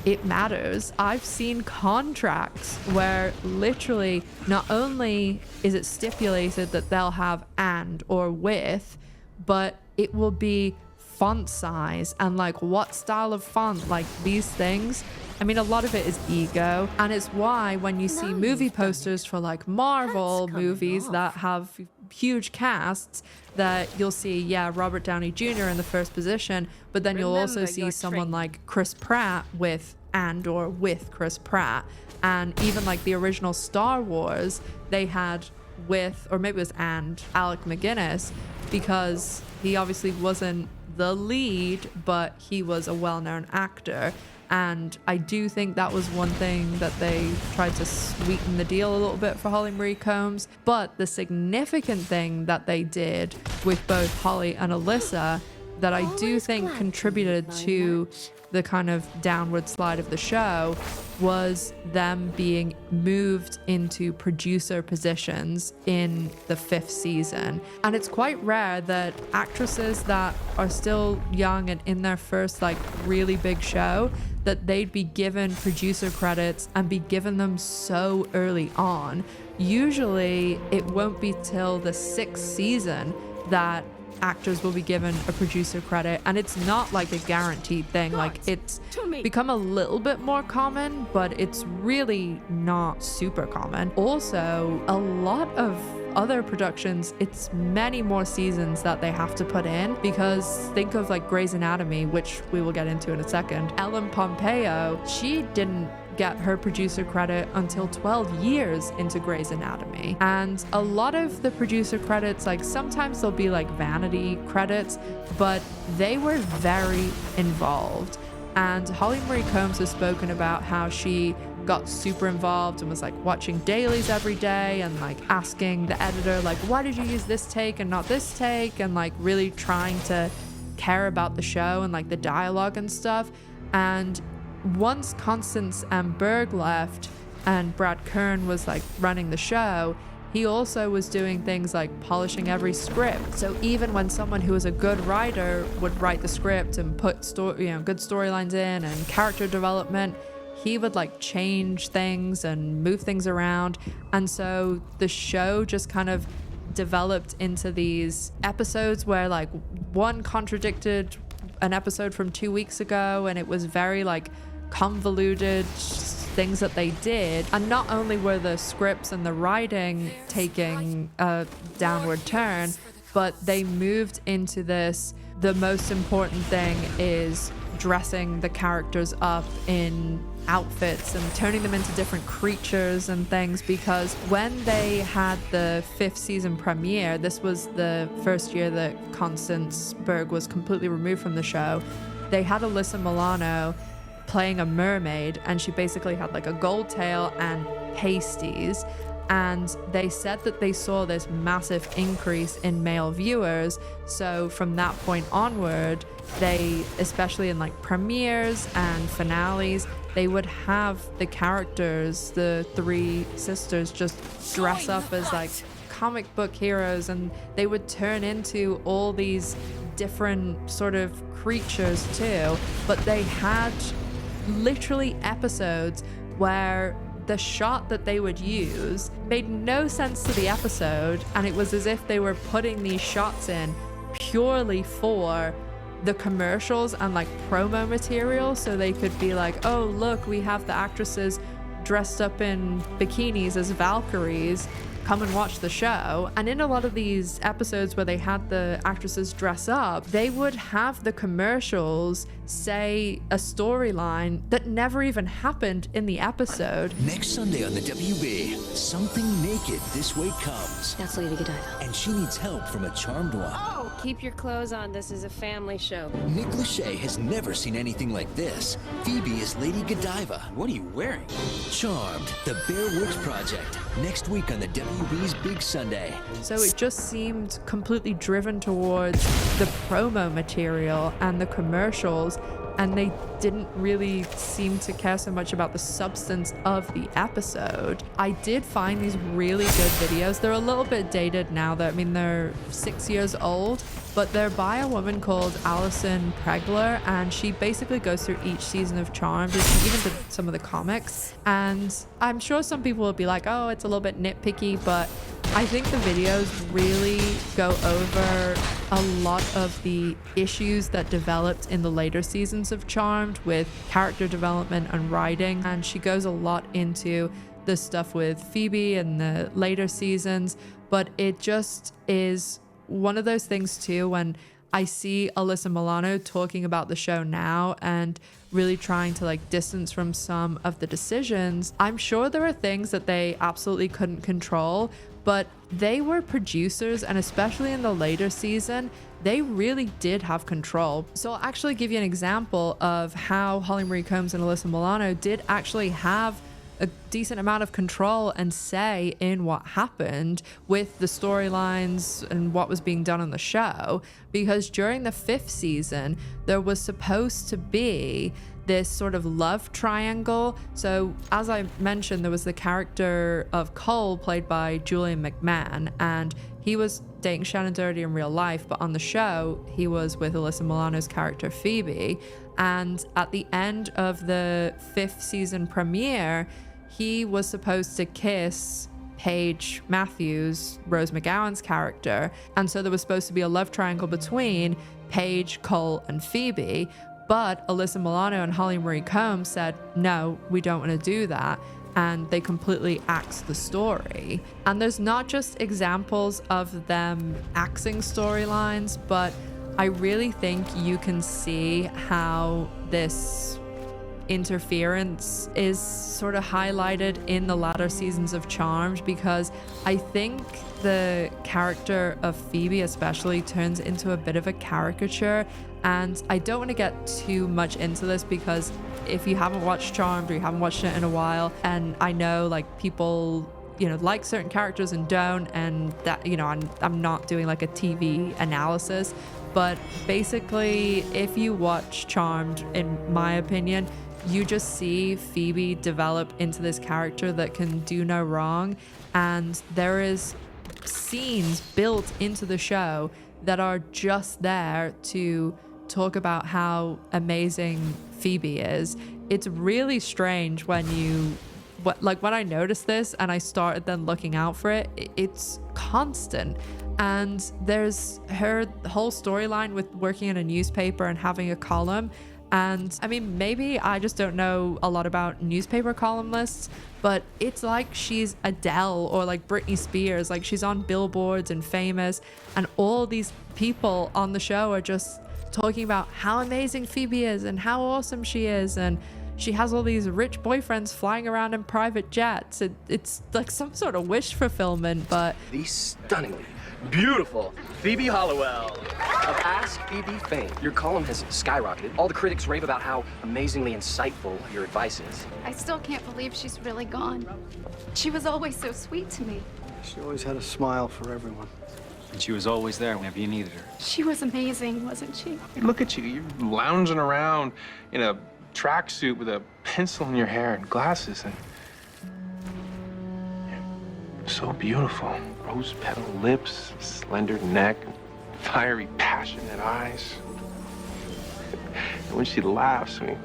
it matters. I've seen contracts where literally not only is it stipulated that they'll have and or with, but it will be font size and like what style of font, like these things. I mean, a lot of it is ego, and it's why when you see movie posters for like Marvel movies that have huge casts, that you'll see, Robert Downey Jr. in the first position, but then you'll also see someone like Chris Pratt with and or with Chris Pratt. And even like the original Star Wars, they had with, or maybe it was and Alec McGuinness, because he obviously wasn't the lead, but he was a well-known actor. And I do think that was one thing that they tried to sweeten the deal a little bit for Holly Marie Combs. But the significant thing that they did with both Holly and Alyssa that I do think contributed to the kind of downward slide of the show was them being moved into producer positions in the 5th season. And it's quite rare that actresses that are still young and in their first like really big show, that they'd be given producer credits and be given them so early on. Usually it won't be till the 6th season that actors will be given a producer credit, and it's not like a guaranteed thing. Like, it's become a little bit more common, but it's really not super common. Also, a lot of other productions, it's many more seasons that they have to put in, because think of like Grey's Anatomy, which we will get into in a second. Ellen Pompeo, she didn't get her producer credit until 12 years into Grey's Anatomy. And a lot of the producer credits, like sometimes they'll be like vanity credits, but they were very involved. And Holly Marie Combs has spoken about how she got super involved and was like watching dailies every day and like asking the editor like, why did you use this take and not this take, and like really trying to care about the show and like the dialogue and stuff. And once Constance and Berg left and Brad Kern was like running the show, he also was doing things like polishing every script. So even when someone who was a good writer would write the script and put good storylines in and character development, he would like change things and move things around. And so the show just kind of developed into these episodes where like one contradicted an episode from 2 weeks ago, and it was very like convoluted things that they did. And not only were the scripts and the writing taking a downward turn, but they moved into this, the most important thing is dressing the characters up in outfits and turning them into different creatures and things. Because when they had the 5th season premiere, this was the first year that Constance Berg was completely removed from the show, they had Alyssa Milano playing a mermaid, and she basically had like a gold tail and pasties. And they said that they saw this massive increase in male viewers. So from that point onward, they, especially in like premieres and finales, they would have the characters, the 3 sisters, just dress up as like comic book heroes, and they would turn into all these different sort of creatures too. But they had literally episodes where the shot that they would use made no sense to the episode, and it was as if they were putting these shots in purely for the commercials and like promo material, so they could be like, oh look, we have the actresses dressed up in bikinis as Valkyries, come and watch the show. And in a lot of these episodes where they had the actresses dress up, they would have the commercials say a storyline that never even happened in the episode. Next Sunday on the WB, something naked this way comes. That's Lady Godiva. And she needs help from a charmed one. Oh! Keep your clothes on. This is a family show. Nick Lachey has never seen anything like this. Phoebe is Lady Godiva. What are you wearing? Charmed, the Bear Witch Project. Next week on the WB. WB's Big Sunday. So it just seemed completely driven towards the promo material and the commercials, and they didn't really seem to care so much about the substance of the episode. I did find these really good videos. They're a little bit dated now, though. I mean, they're 6 years old, but they're by a woman called Alison Pregler, and she basically goes through each season of Charmed, and she even did some of the comics. And I'm sure some people will be like, oh, it's a little bit nitpicky, but I think the videos really go over a lot of the issues that developed in the later seasons of Charmed with character development and writing. And she goes a lot into the stuff with Phoebe in the later seasons. But it just is one of those things too, when I see Alyssa Milano talking about the show now and really trying to like distance from some of the decisions. I'm sure there are things that they absolutely couldn't control, but they were producers, and especially in the later season, they really did have control. So I'll actually give you an example of how Holly Marie Combs and Alyssa Milano did actually have a decent amount of control and say in what happened with the storylines and what was being done on the show. Because during the 5th season, there was supposed to be this sort of love triangle. So as I mentioned, there was the character of Cole played by Julian McMahon, and he was dating Shannon Doherty in real life, but on the show he was with Alyssa Milano's character Phoebe. And at the end of the 5th season premiere, he was supposed to kiss Paige Matthews, Rose McGowan's character, and so there was supposed to be a love triangle between Paige, Cole, and Phoebe. But Alyssa Milano and Holly Marie Combs said, no, we don't want to do that. And they completely axed the story. And there's not just examples of them axing storylines, but I really think you can see how this interference is sort of highlighted in the latter seasons of Charmed, because I think the character of Phoebe especially turns into a bit of a caricature. And I don't want to get too much into this, because if you haven't watched Charmed or you haven't watched it in a while, and I know like people, you know, like certain characters and don't, and that, you know, I'm not doing like a TV analysis, but basically if you watch Charmed, in my opinion, you just see Phoebe develop into this character that can do no wrong. And there is scenes built into the show that are just there to talk about how amazing Phoebe is. It's really strange when when I noticed this and I started then looking out for it, it's constant. And there's her whole storyline with working in a newspaper and having a column. And I mean, maybe I just don't know a lot about newspaper columnists, but it's like she's Adele or like Britney Spears. Like, she's on billboards and famous, and all these people on the show are just talking about how amazing Phoebe is and how awesome she is, and she has all these rich boyfriends flying around in private jets. It's like some sort of wish fulfillment. But the stunningly beautiful Phoebe Hollowell of Ask Phoebe fame. Your column has skyrocketed. All the critics rave about how amazingly insightful your advice is. I still can't believe she's really gone. She was always so sweet to me. She always had a smile for everyone. And she was always there whenever you needed her. She was amazing, wasn't she? Hey, look at you. You're lounging around in a tracksuit with a pencil in your hair and glasses, and you're so beautiful. Rose petal lips, slender neck, fiery, passionate eyes. And when she laughs, I mean,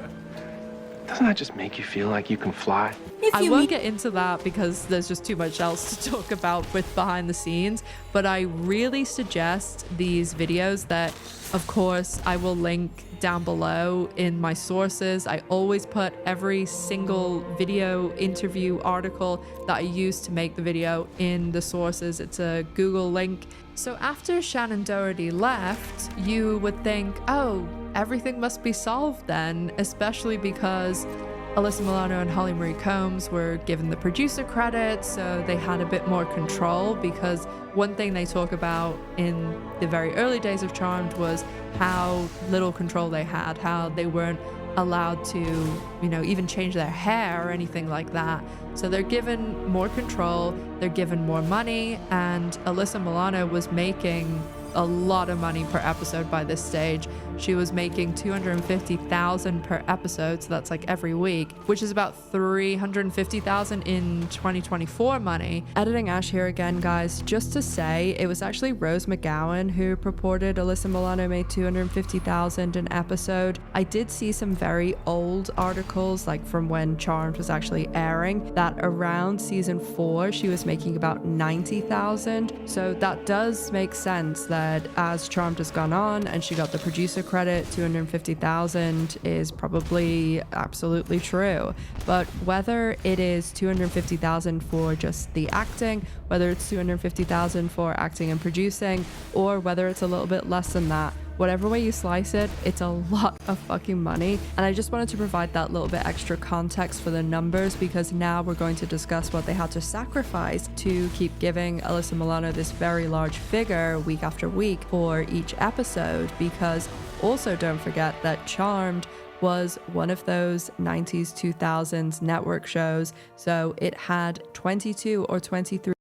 doesn't that just make you feel like you can fly? I won't get into that because there's just too much else to talk about with behind the scenes, but I really suggest these videos that, of course, I will link down below in my sources. I always put every single video, interview, article that I use to make the video in the sources. It's a Google link. So after Shannon Doherty left, you would think, oh, everything must be solved then, especially because Alyssa Milano and Holly Marie Combs were given the producer credit, so they had a bit more control. Because one thing they talk about in the very early days of Charmed was how little control they had, how they weren't allowed to, you know, even change their hair or anything like that. So they're given more control, they're given more money, and Alyssa Milano was making a lot of money per episode by this stage. She was making $250,000 per episode, so that's like every week, which is about $350,000 in 2024 money. Editing Ash here again, guys, just to say, it was actually Rose McGowan who purported Alyssa Milano made $250,000 an episode. I did see some very old articles, like from when Charmed was actually airing, that around season 4 she was making about $90,000. So that does make sense that as Charmed has gone on and she got the producer credit, $250,000 is probably absolutely true. But whether it is $250,000 for just the acting, whether it's $250,000 for acting and producing, or whether it's a little bit less than that, whatever way you slice it, it's a lot of fucking money. And I just wanted to provide that little bit extra context for the numbers, because now we're going to discuss what they had to sacrifice to keep giving Alyssa Milano this very large figure week after week for each episode. Because also don't forget that Charmed was one of those 90s, 2000s network shows. So it had 22 or 23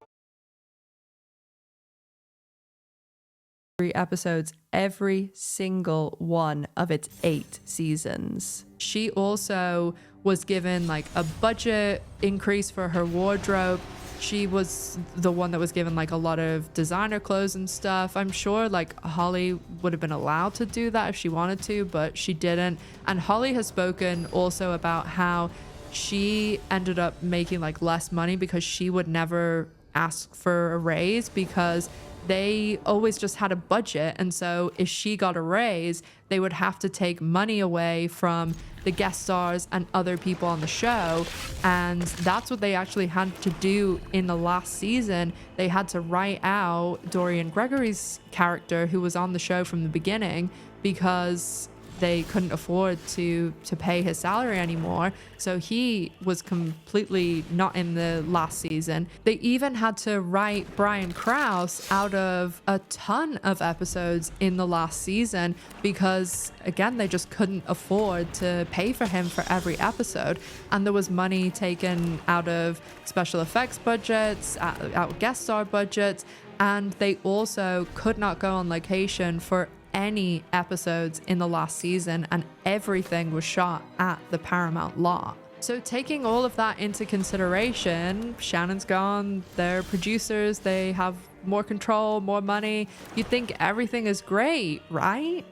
episodes every single one of its 8 seasons. She also was given like a budget increase for her wardrobe. She was the one that was given like a lot of designer clothes and stuff. I'm sure like Holly would have been allowed to do that if she wanted to, but she didn't. And Holly has spoken also about how she ended up making like less money because she would never ask for a raise, because they always just had a budget. And so if she got a raise, they would have to take money away from the guest stars and other people on the show. And that's what they actually had to do in the last season. They had to write out Dorian Gregory's character, who was on the show from the beginning, because they couldn't afford to pay his salary anymore. So he was completely not in the last season. They even had to write Brian Krause out of a ton of episodes in the last season, because again, they just couldn't afford to pay for him for every episode. And there was money taken out of special effects budgets, out of guest star budgets, and they also could not go on location for any episodes in the last season, and everything was shot at the Paramount lot. So taking all of that into consideration, Shannon's gone, they're producers, they have more control, more money. You'd think everything is great, right?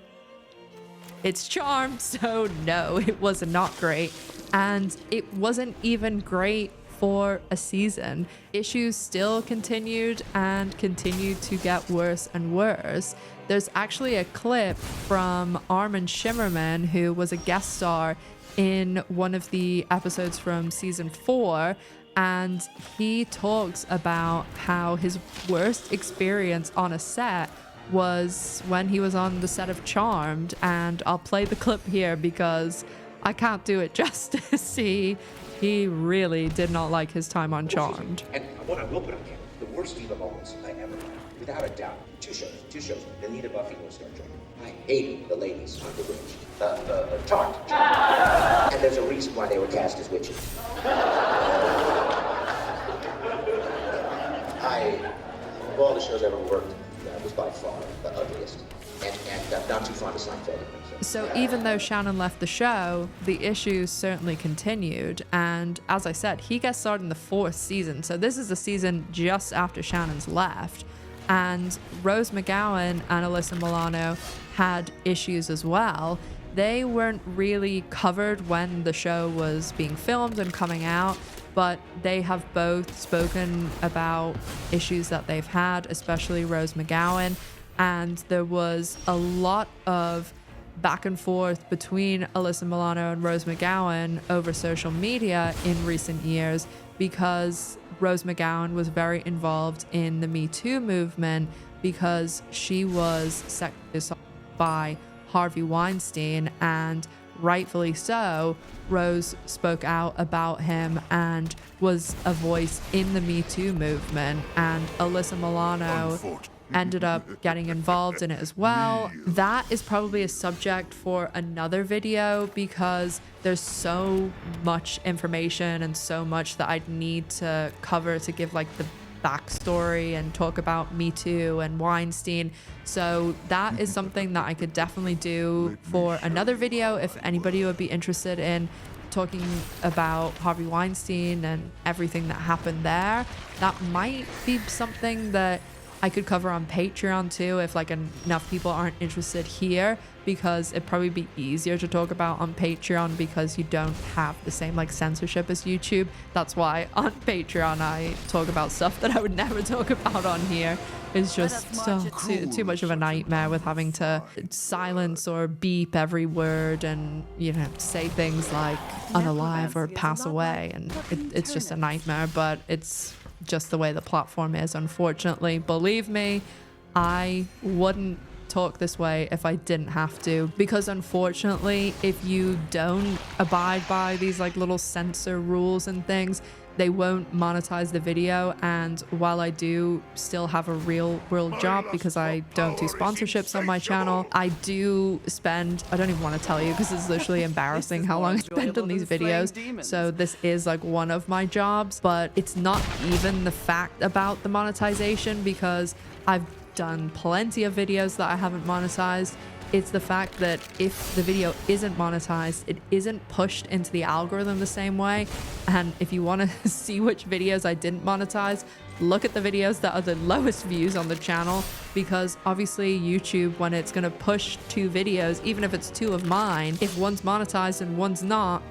It's Charmed, so no, it was not great. And it wasn't even great for a season. Issues still continued and continued to get worse and worse. There's actually a clip from Armin Shimmerman, who was a guest star in one of the episodes from season 4, and he talks about how his worst experience on a set was when he was on the set of Charmed. And I'll play the clip here because I can't do it justice. He really did not like his time on Charmed. And what I will put on camera, the worst diva moments I ever had, without a doubt. Two shows. Anita Buffy was Star Trek. I hated the ladies on the witch. Charmed. And there's a reason why they were cast as witches. Of all the shows I ever worked, that was by far the ugliest. And not too fond of Seinfeld. So even though Shannon left the show, the issues certainly continued. And as I said, he gets started in the 4th season. So this is the season just after Shannon's left. And Rose McGowan and Alyssa Milano had issues as well. They weren't really covered when the show was being filmed and coming out, but they have both spoken about issues that they've had, especially Rose McGowan. And there was a lot of back and forth between Alyssa Milano and Rose McGowan over social media in recent years, because Rose McGowan was very involved in the Me Too movement because she was sexually assaulted by Harvey Weinstein, and rightfully so. Rose spoke out about him and was a voice in the Me Too movement, and Alyssa Milano ended up getting involved in it as well. That is probably a subject for another video because there's so much information and so much that I'd need to cover to give like the backstory and talk about Me Too and Weinstein. So that is something that I could definitely do for another video if anybody would be interested in talking about Harvey Weinstein and everything that happened there. That might be something that I could cover on Patreon too if like enough people aren't interested here, because it'd probably be easier to talk about on Patreon because you don't have the same like censorship as YouTube. That's why on Patreon I talk about stuff that I would never talk about on here. It's just too much of a nightmare with having to silence or beep every word and, you know, say things like unalive or pass away, and it's just a nightmare. But it's just the way the platform is, unfortunately. Believe me, I wouldn't talk this way if I didn't have to, because unfortunately if you don't abide by these like little censor rules and things, they won't monetize the video. And while I do still have a real world job because I don't do sponsorships on my channel, I do spend, I don't even want to tell you because it's literally embarrassing how long I spend on these videos. So this is like one of my jobs, but it's not even the fact about the monetization, because I've done plenty of videos that I haven't monetized. It's the fact that if the video isn't monetized, it isn't pushed into the algorithm the same way. And if you want to see which videos I didn't monetize, look at the videos that are the lowest views on the channel, because obviously YouTube, when it's going to push 2 videos, even if it's 2 of mine, if one's monetized and one's not,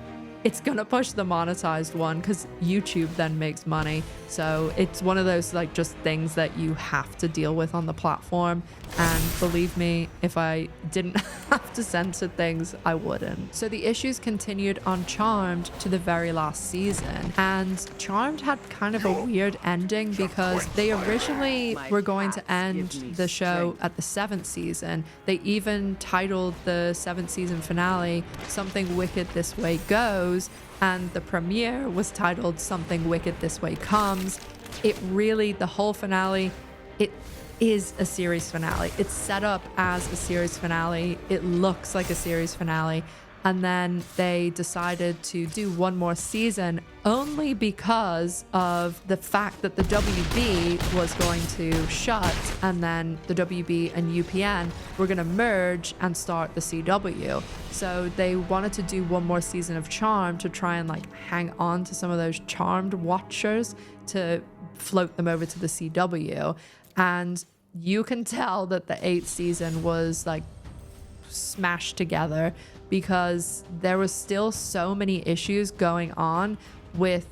it's gonna push the monetized one because YouTube then makes money. So it's one of those like just things that you have to deal with on the platform. And believe me, if I didn't have to censor things, I wouldn't. So the issues continued on Charmed to the very last season. And Charmed had kind of a weird ending because they originally were going to end the show at the 7th season. They even titled the 7th season finale Something Wicked This Way Goes, and the premiere was titled Something Wicked This Way Comes. It really, the whole finale, it is a series finale. It's set up as a series finale. It looks like a series finale. And then they decided to do one more season only because of the fact that the WB was going to shut, and then the WB and UPN were going to merge and start the CW. So they wanted to do one more season of Charmed to try and like hang on to some of those Charmed watchers to float them over to the CW. And you can tell that the 8th season was like smashed together because there was still so many issues going on with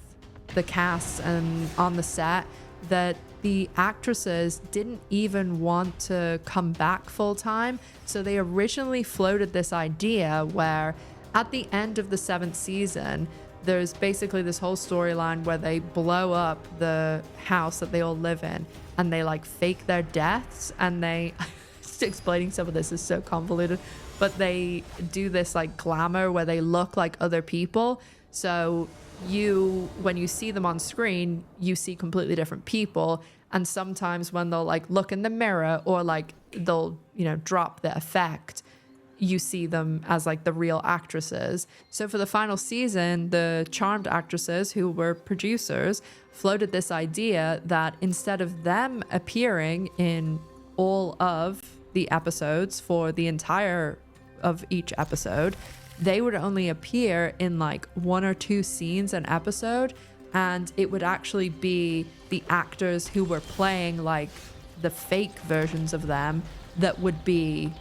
the cast and on the set that the actresses didn't even want to come back full time. So they originally floated this idea where at the end of the 7th season, there's basically this whole storyline where they blow up the house that they all live in and they like fake their deaths, and they just explaining some of this is so convoluted, but they do this like glamour where they look like other people. So you, when you see them on screen, you see completely different people. And sometimes when they'll like look in the mirror or like they'll, you know, drop the effect, you see them as like the real actresses. So for the final season, the Charmed actresses who were producers floated this idea that instead of them appearing in all of the episodes for the entire of each episode, they would only appear in like 1 or 2 scenes an episode, and it would actually be the actors who were playing like the fake versions of them that would be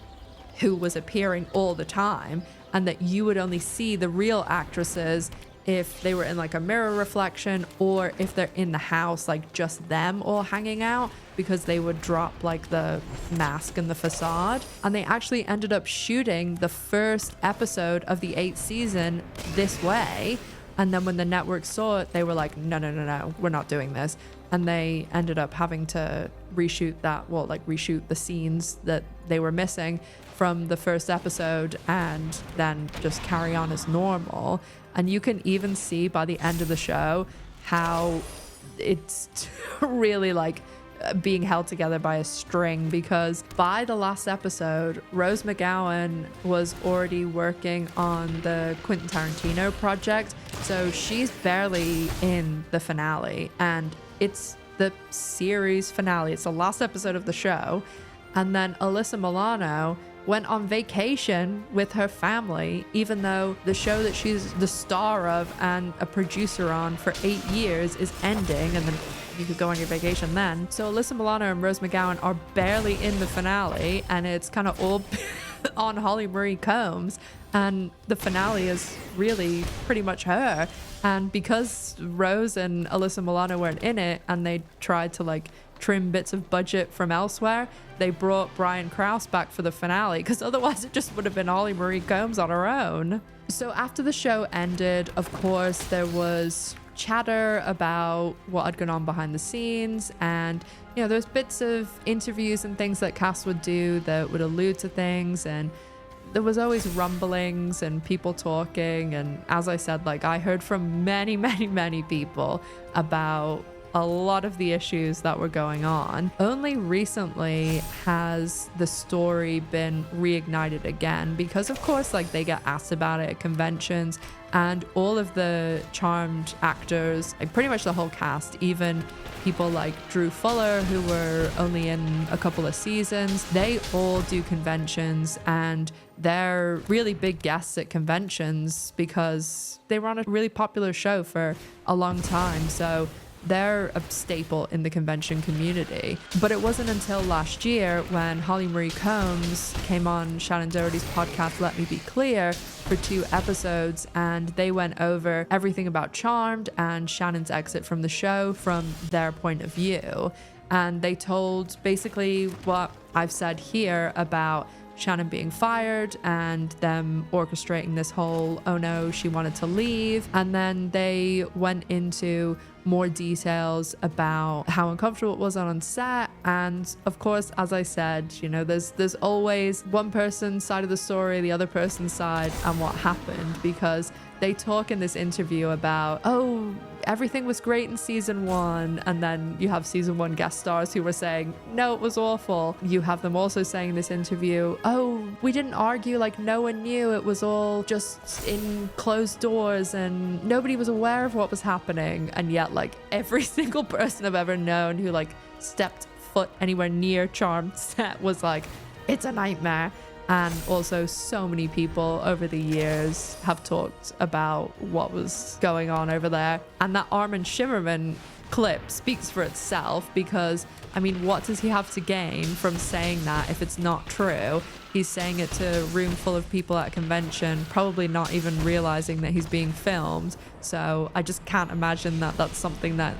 who was appearing all the time, and that you would only see the real actresses if they were in like a mirror reflection or if they're in the house, like just them all hanging out, because they would drop like the mask and the facade. And they actually ended up shooting the first episode of the 8th season this way. And then when the network saw it, they were like, no, we're not doing this. And they ended up having to reshoot that, well, like reshoot the scenes that they were missing from the first episode and then just carry on as normal. And you can even see by the end of the show how it's really like being held together by a string, because by the last episode, Rose McGowan was already working on the Quentin Tarantino project. So she's barely in the finale, and it's the series finale. It's the last episode of the show. And then Alyssa Milano went on vacation with her family, even though the show that she's the star of and a producer on for 8 years is ending, and then you could go on your vacation then. So Alyssa Milano and Rose McGowan are barely in the finale, and it's kind of all on Holly Marie Combs, and the finale is really pretty much her. And because Rose and Alyssa Milano weren't in it, and they tried to like trim bits of budget from elsewhere, they brought Brian Krause back for the finale, because otherwise it just would have been Holly Marie Combs on her own. So after the show ended, of course, there was chatter about what had gone on behind the scenes, and you know, there's bits of interviews and things that cast would do that would allude to things, and there was always rumblings and people talking. And as I said, like, I heard from many people about a lot of the issues that were going on. Only recently has the story been reignited again, because of course, like, they get asked about it at conventions, and all of the Charmed actors, like pretty much the whole cast, even people like Drew Fuller, who were only in a couple of seasons, they all do conventions, and they're really big guests at conventions because they were on a really popular show for a long time. So they're a staple in the convention community. But it wasn't until last year when Holly Marie Combs came on Shannon Doherty's podcast, Let Me Be Clear, for 2 episodes, and they went over everything about Charmed and Shannon's exit from the show from their point of view. And they told basically what I've said here about Shannon being fired and them orchestrating this whole, oh no, she wanted to leave. And then they went into more details about how uncomfortable it was on set. And of course, as I said, you know, there's always one person's side of the story, the other person's side, and what happened, because they talk in this interview about, oh, everything was great in season 1, and then you have season 1 guest stars who were saying, no, it was awful. You have them also saying in this interview, oh, we didn't argue, like no one knew, it was all just in closed doors and nobody was aware of what was happening. And yet, like, every single person I've ever known who like stepped foot anywhere near Charmed set was like, it's a nightmare. And also so many people over the years have talked about what was going on over there. And that Armin Shimmerman clip speaks for itself, because, I mean, what does he have to gain from saying that if it's not true? He's saying it to a room full of people at a convention, probably not even realizing that he's being filmed. So I just can't imagine that that's something that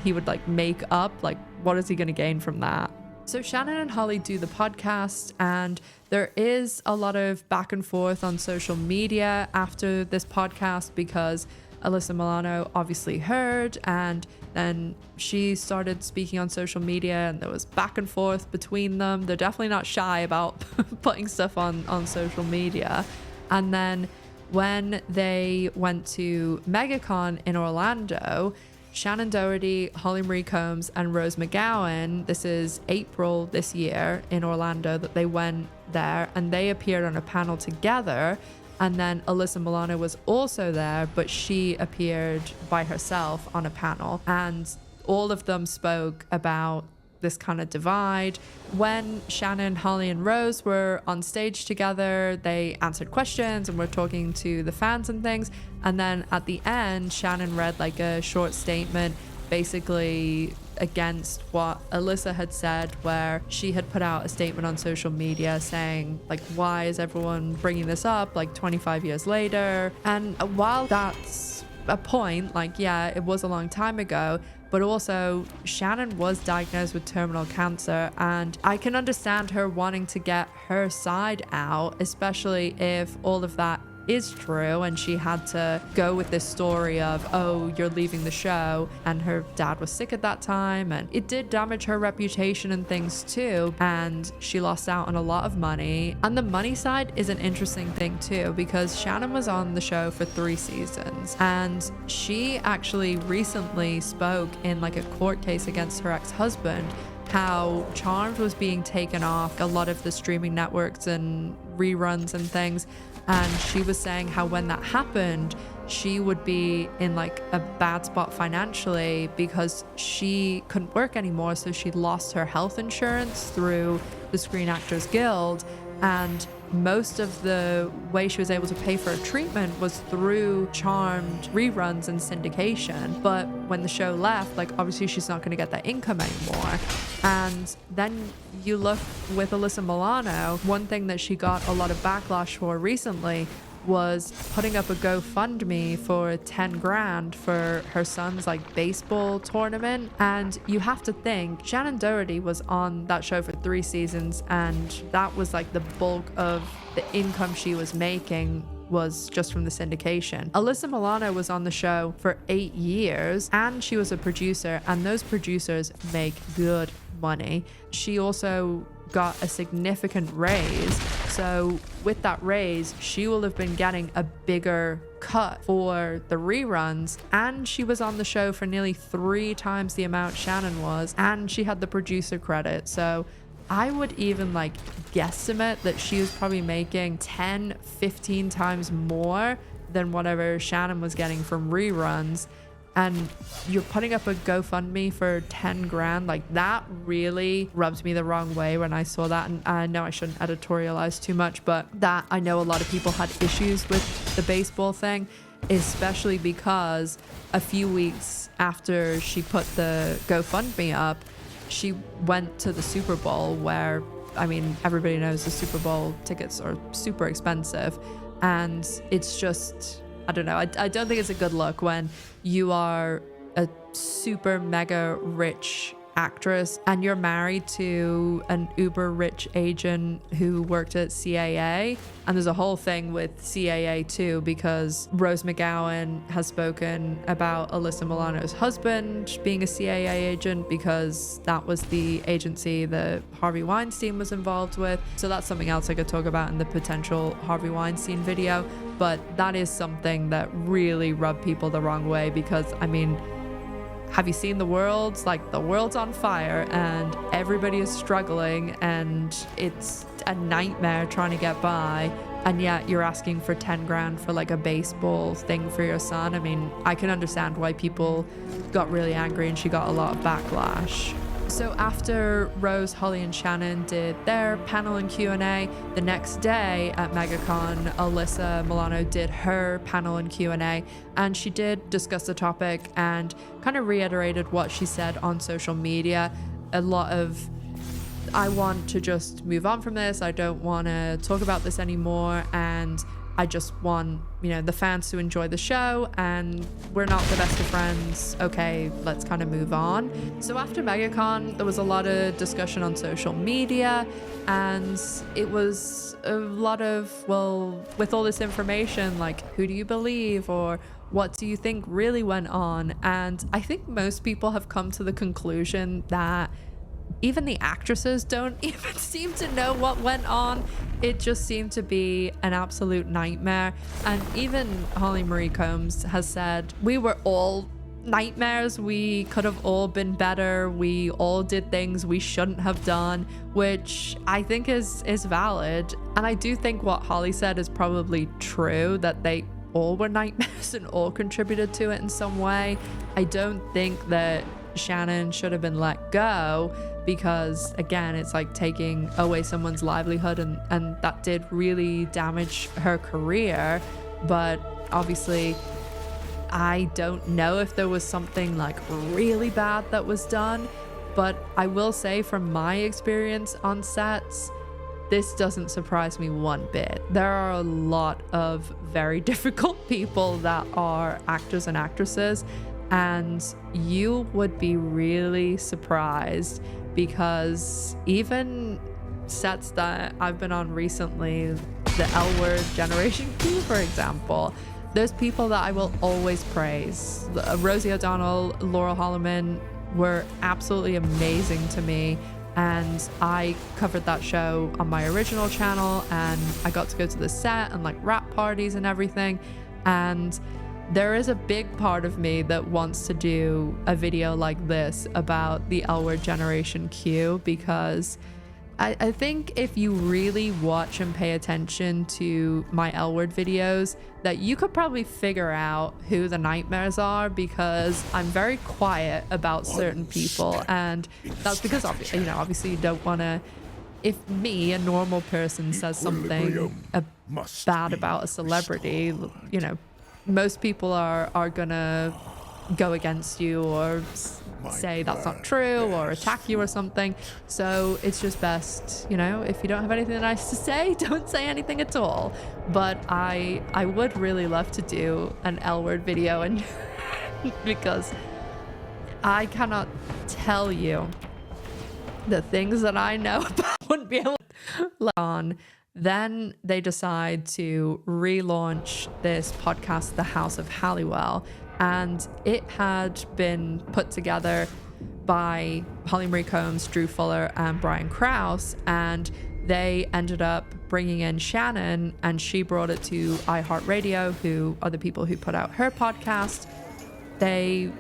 he would like make up. Like, what is he going to gain from that? So Shannon and Holly do the podcast, and there is a lot of back and forth on social media after this podcast, because Alyssa Milano obviously heard, and then she started speaking on social media, and there was back and forth between them. They're definitely not shy about putting stuff on social media. And then when they went to MegaCon in Orlando, Shannon Doherty, Holly Marie Combs, and Rose McGowan, this is April this year in Orlando that they went there, and they appeared on a panel together. And then Alyssa Milano was also there, but she appeared by herself on a panel. And all of them spoke about this kind of divide. When Shannon, Holly, and Rose were on stage together, they answered questions and were talking to the fans and things. And then at the end, Shannon read like a short statement basically against what Alyssa had said, where she had put out a statement on social media saying, like, why is everyone bringing this up like 25 years later? And while that's a point, like, yeah, it was a long time ago, but also Shannon was diagnosed with terminal cancer, and I can understand her wanting to get her side out, especially if all of that is true and she had to go with this story of, oh, you're leaving the show, and her dad was sick at that time, and it did damage her reputation and things too, and she lost out on a lot of money. And the money side is an interesting thing too, because Shannon was on the show for 3 seasons, and she actually recently spoke in like a court case against her ex-husband how Charmed was being taken off a lot of the streaming networks and reruns and things. And she was saying how when that happened, she would be in like a bad spot financially because she couldn't work anymore. So she lost her health insurance through the Screen Actors Guild. And most of the way she was able to pay for her treatment was through Charmed reruns and syndication. But when the show left, like obviously she's not going to get that income anymore. And then you look with Alyssa Milano, one thing that she got a lot of backlash for recently was putting up a GoFundMe for 10 grand for her son's like baseball tournament. And you have to think Shannon Doherty was on that show for 3 seasons, and that was like the bulk of the income she was making was just from the syndication. Alyssa Milano was on the show for 8 years, and she was a producer, and those producers make good money. She also got a significant raise. So with that raise, she will have been getting a bigger cut for the reruns. And she was on the show for nearly 3 times the amount Shannon was. And she had the producer credit. So I would even like guesstimate that she was probably making 10, 15 times more than whatever Shannon was getting from reruns. And you're putting up a GoFundMe for 10 grand. Like that really rubbed me the wrong way when I saw that. And I know I shouldn't editorialize too much, but that I know a lot of people had issues with the baseball thing, especially because a few weeks after she put the GoFundMe up, she went to the Super Bowl where, I mean, everybody knows the Super Bowl tickets are super expensive. And it's just, I don't know. I don't think it's a good look when you are a super mega rich actress and you're married to an uber rich agent who worked at CAA. And there's a whole thing with CAA too, because Rose McGowan has spoken about Alyssa Milano's husband being a CAA agent because that was the agency that Harvey Weinstein was involved with. So that's something else I could talk about in the potential Harvey Weinstein video. But that is something that really rubbed people the wrong way because, I mean, have you seen the world? Like, the world's on fire and everybody is struggling and it's a nightmare trying to get by. And yet you're asking for 10 grand for like a baseball thing for your son. I mean, I can understand why people got really angry and she got a lot of backlash. So after Rose, Holly, and Shannon did their panel and Q&A, the next day at MegaCon, Alyssa Milano did her panel and Q&A, and she did discuss the topic and kind of reiterated what she said on social media. A lot of, I want to just move on from this, I don't want to talk about this anymore, and I just want, you know, the fans to enjoy the show, and we're not the best of friends. Okay, let's kind of move on. So after MegaCon, there was a lot of discussion on social media, and it was a lot of, well, with all this information, like, who do you believe, or what do you think really went on? And I think most people have come to the conclusion that even the actresses don't even seem to know what went on. It just seemed to be an absolute nightmare. And even Holly Marie Combs has said, we were all nightmares. We could have all been better. We all did things we shouldn't have done, which I think is valid. And I do think what Holly said is probably true, that they all were nightmares and all contributed to it in some way. I don't think that Shannon should have been let go, because again, it's like taking away someone's livelihood, and that did really damage her career. But obviously I don't know if there was something like really bad that was done, but I will say from my experience on sets, this doesn't surprise me one bit. There are a lot of very difficult people that are actors and actresses, and you would be really surprised, because even sets that I've been on recently, the L Word Generation Q, for example, there's people that I will always praise. Rosie O'Donnell, Laurel Holloman were absolutely amazing to me, and I covered that show on my original channel, and I got to go to the set and like rap parties and everything, and there is a big part of me that wants to do a video like this about the L Word Generation Q, because I think if you really watch and pay attention to my L Word videos, that you could probably figure out who the nightmares are, because I'm very quiet about certain people, and that's because obviously you don't want to. If me, a normal person, says something bad about a celebrity, you know, most people are gonna go against you or say that's not true or attack you or something. So it's just best, you know, if you don't have anything nice to say, don't say anything at all. But I would really love to do an L Word video, and because I cannot tell you the things that I know about, wouldn't be able to on. Then they decide to relaunch this podcast, The House of Halliwell, and it had been put together by Holly Marie Combs, Drew Fuller, and Brian Krause, and they ended up bringing in Shannon, and she brought it to iHeartRadio, who are the people who put out her podcast. They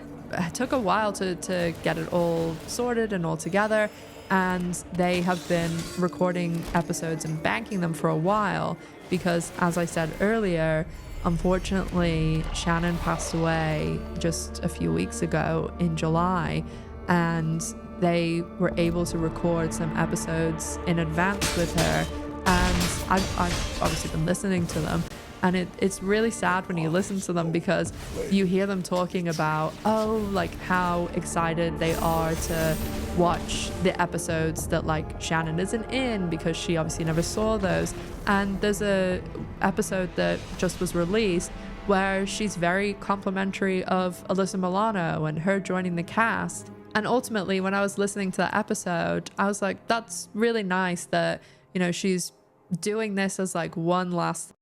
took a while to get it all sorted and all together, and they have been recording episodes and banking them for a while because, as I said earlier, unfortunately, Shannon passed away just a few weeks ago in July, and they were able to record some episodes in advance with her, and I've obviously been listening to them, and it's really sad when you listen to them because you hear them talking about, like how excited they are to watch the episodes that like Shannon isn't in because she obviously never saw those. And there's a episode that just was released where she's very complimentary of Alyssa Milano and her joining the cast. And ultimately, when I was listening to that episode, I was like, that's really nice that, you know, she's doing this as like one last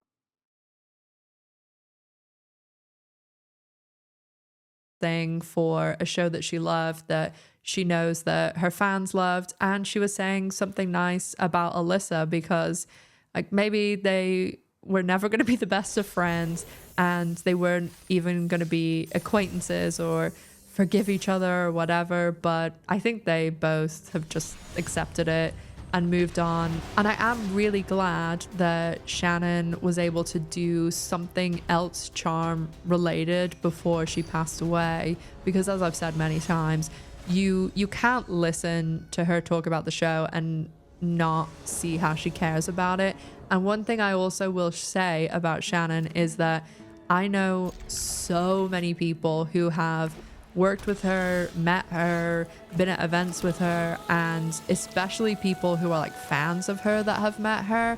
thing for a show that she loved, that she knows that her fans loved. And she was saying something nice about Alyssa because like maybe they were never going to be the best of friends and they weren't even going to be acquaintances or forgive each other or whatever, but I think they both have just accepted it and moved on. And I am really glad that Shannon was able to do something else charm related before she passed away, because as I've said many times, you can't listen to her talk about the show and not see how she cares about it. And one thing I also will say about Shannon is that I know so many people who have worked with her, met her, been at events with her, and especially people who are like fans of her that have met her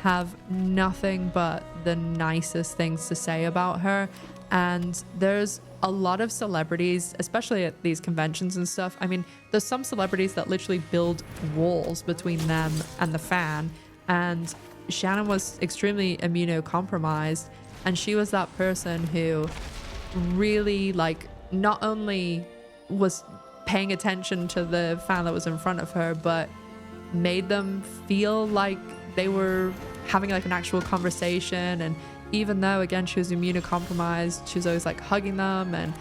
have nothing but the nicest things to say about her. And there's a lot of celebrities, especially at these conventions and stuff. I mean, there's some celebrities that literally build walls between them and the fan, and Shannon was extremely immunocompromised, and she was that person who really like not only was paying attention to the fan that was in front of her, but made them feel like they were having like an actual conversation. And even though again she was immunocompromised, she was always like hugging them. And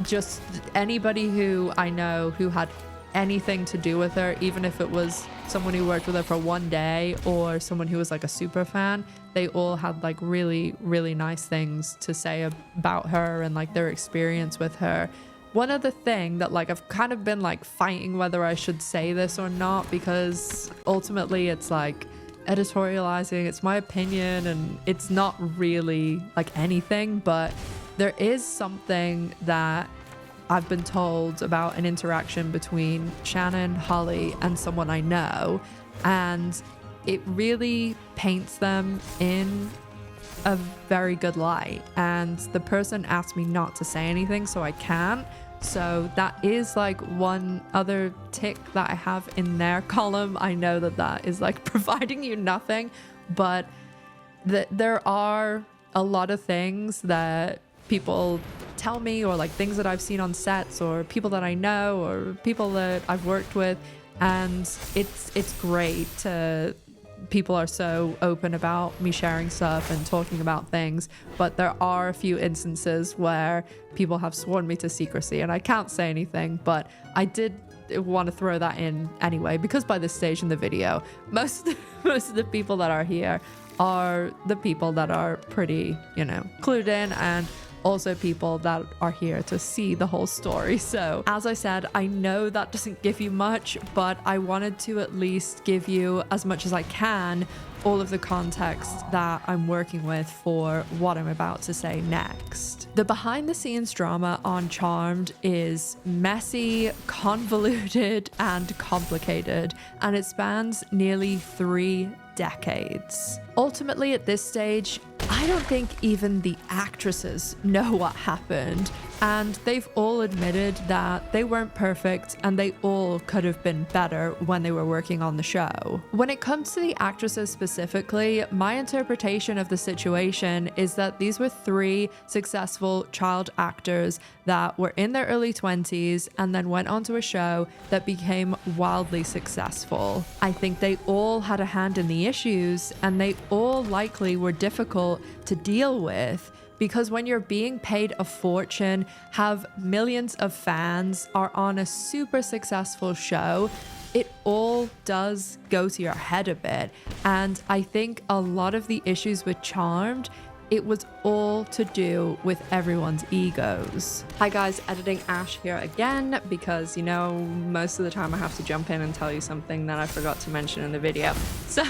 just anybody who I know who had anything to do with her, even if it was someone who worked with her for one day or someone who was like a super fan, they all had like really, really nice things to say about her and like their experience with her. One other thing that like I've kind of been like fighting whether I should say this or not, because ultimately it's like editorializing, it's my opinion and it's not really like anything, but there is something that I've been told about an interaction between Shannon, Holly, and someone I know, and it really paints them in a very good light. And the person asked me not to say anything, so I can't. So that is like one other tick that I have in their column. I know that that is like providing you nothing, but there are a lot of things that people tell me, or like things that I've seen on sets, or people that I know, or people that I've worked with, and it's great to people are so open about me sharing stuff and talking about things, but there are a few instances where people have sworn me to secrecy, and I can't say anything, but I did want to throw that in anyway, because by this stage in the video, most of the people that are here are the people that are pretty, clued in, and also people that are here to see the whole story. So as I said, I know that doesn't give you much, but I wanted to at least give you as much as I can all of the context that I'm working with for what I'm about to say next. The behind the scenes drama on Charmed is messy, convoluted, and complicated, and it spans nearly 3 decades. Ultimately, at this stage, I don't think even the actresses know what happened, and they've all admitted that they weren't perfect and they all could have been better when they were working on the show. When it comes to the actresses specifically, my interpretation of the situation is that these were 3 successful child actors that were in their early 20s and then went onto a show that became wildly successful. I think they all had a hand in the issues, and they all likely were difficult to deal with, because when you're being paid a fortune, have millions of fans, are on a super successful show, it all does go to your head a bit. And I think a lot of the issues with Charmed, it was all to do with everyone's egos. Hi guys, Editing Ash here again, because most of the time I have to jump in and tell you something that I forgot to mention in the video. So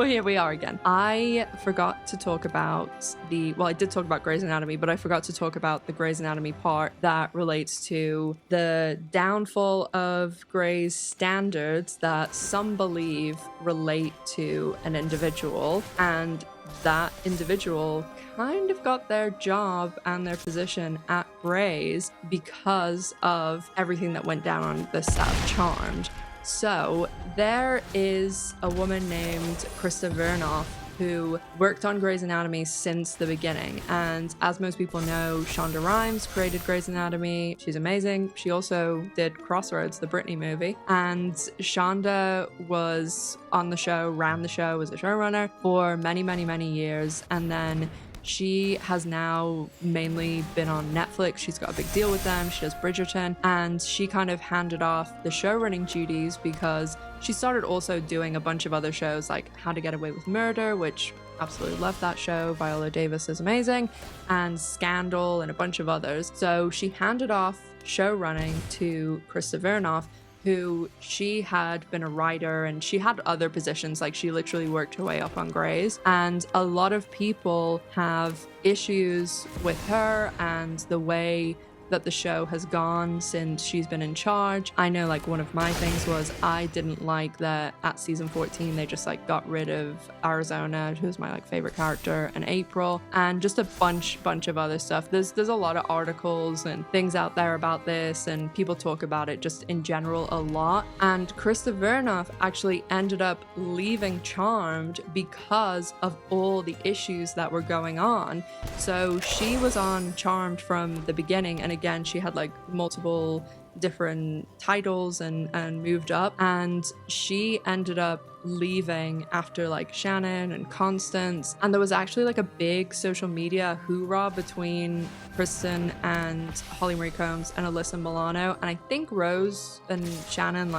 here we are again. I forgot to talk about I did talk about Grey's Anatomy, but I forgot to talk about the Grey's Anatomy part that relates to the downfall of Grey's standards that some believe relate to an individual, and that individual kind of got their job and their position at Grey's because of everything that went down on the set of Charmed. So there is a woman named Krista Vernoff who worked on Grey's Anatomy since the beginning. And as most people know, Shonda Rhimes created Grey's Anatomy. She's amazing. She also did Crossroads, the Britney movie. And Shonda was on the show, ran the show, was a showrunner for many, many, many years. And then she has now mainly been on Netflix. She's got a big deal with them. She does Bridgerton, and she kind of handed off the showrunning duties because she started also doing a bunch of other shows like How to Get Away with Murder, which absolutely love that show. Viola Davis is amazing, and Scandal and a bunch of others. So she handed off showrunning to Krista Vernoff, who she had been a writer, and she had other positions, like she literally worked her way up on Grey's. And a lot of people have issues with her and the way that the show has gone since she's been in charge. I know, like, one of my things was I didn't like that at season 14 they just got rid of Arizona, who's my favorite character, and April, and just a bunch of other stuff. There's a lot of articles and things out there about this, and people talk about it just in general a lot. And Krista Vernoff actually ended up leaving Charmed because of all the issues that were going on. So she was on Charmed from the beginning, and again, she had multiple different titles and moved up, and she ended up leaving after Shannon and Constance. And there was actually a big social media hoorah between Kristen and Holly Marie Combs and Alyssa Milano, and I think Rose and Shannon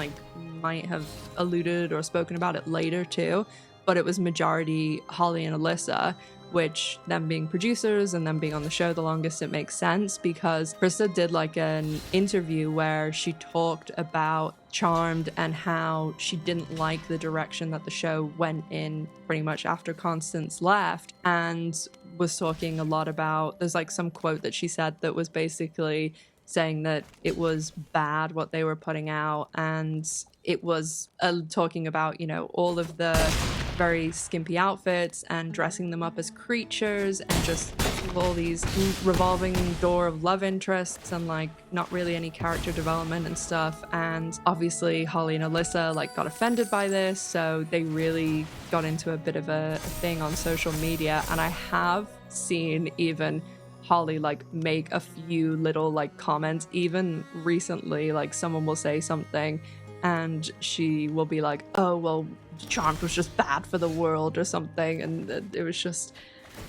might have alluded or spoken about it later too, but it was majority Holly and Alyssa, which, them being producers and them being on the show the longest, it makes sense, because Krista did an interview where she talked about Charmed and how she didn't like the direction that the show went in pretty much after Constance left, and was talking a lot about, there's some quote that she said that was basically saying that it was bad what they were putting out, and it was talking about, all of the very skimpy outfits and dressing them up as creatures, and just all these revolving door of love interests and not really any character development and stuff. And obviously Holly and Alyssa got offended by this, so they really got into a bit of a thing on social media. And I have seen even Holly make a few little comments even recently, someone will say something and she will be like, oh, well, Charmed was just bad for the world or something. And it was just,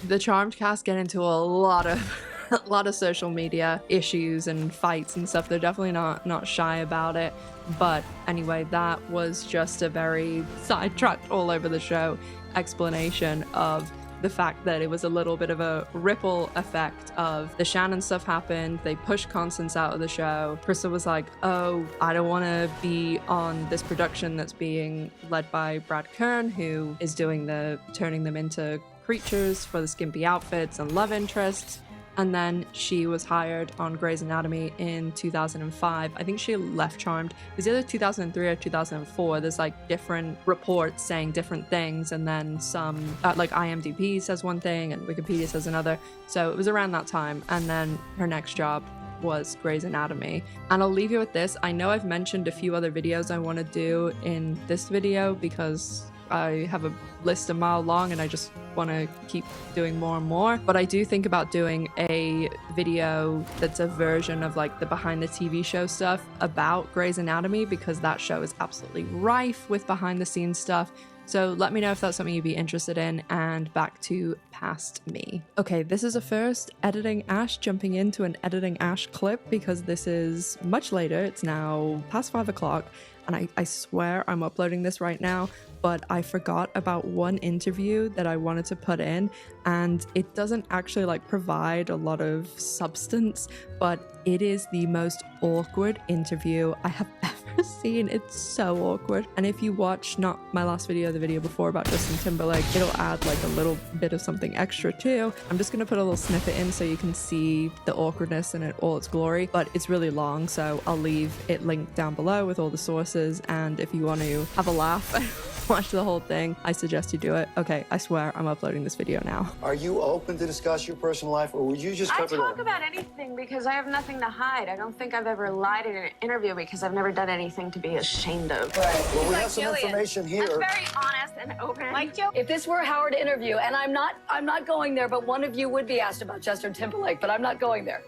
the Charmed cast get into a lot of social media issues and fights and stuff. They're definitely not shy about it. But anyway, that was just a very sidetracked all over the show explanation of the fact that it was a little bit of a ripple effect of the Shannon stuff happened. They pushed Constance out of the show. Crystal was like, oh, I don't want to be on this production that's being led by Brad Kern, who is doing the turning them into creatures for the skimpy outfits and love interests. And then she was hired on Grey's Anatomy in 2005. I think she left Charmed. It was either 2003 or 2004. There's like different reports saying different things, and then some, like IMDb says one thing and Wikipedia says another. So it was around that time. And then her next job was Grey's Anatomy. And I'll leave you with this. I know I've mentioned a few other videos I want to do in this video because I have a list a mile long and I just want to keep doing more and more. But I do think about doing a video that's a version of like the behind the TV show stuff about Grey's Anatomy, because that show is absolutely rife with behind the scenes stuff. So let me know if that's something you'd be interested in. And back to Past Me. Okay, this is a first Editing Ash jumping into an Editing Ash clip because this is much later. It's now past 5 o'clock. And I swear I'm uploading this right now, but I forgot about one interview that I wanted to put in, and it doesn't actually like provide a lot of substance, but it is the most awkward interview I have ever seen. It's so awkward. And if you watch not my last video, the video before about Justin Timberlake, it'll add like a little bit of something extra too. I'm just gonna put a little snippet in so you can see the awkwardness in all its glory, but it's really long, so I'll leave it linked down below with all the sources. And if you want to have a laugh watch the whole thing, I suggest you do it. Okay, I swear I'm uploading this video now. Are you open to discuss your personal life, or would you just cover it all? I talk about anything because I have nothing to hide. I don't think I've ever lied in an interview because I've never done anything to be ashamed of. Right. Well, we have some information here. I'm very honest and open. Like Joe, if this were a Howard interview, and I'm not going there, but one of you would be asked about Justin Timberlake, but I'm not going there.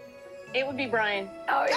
It would be Brian. Oh, yeah.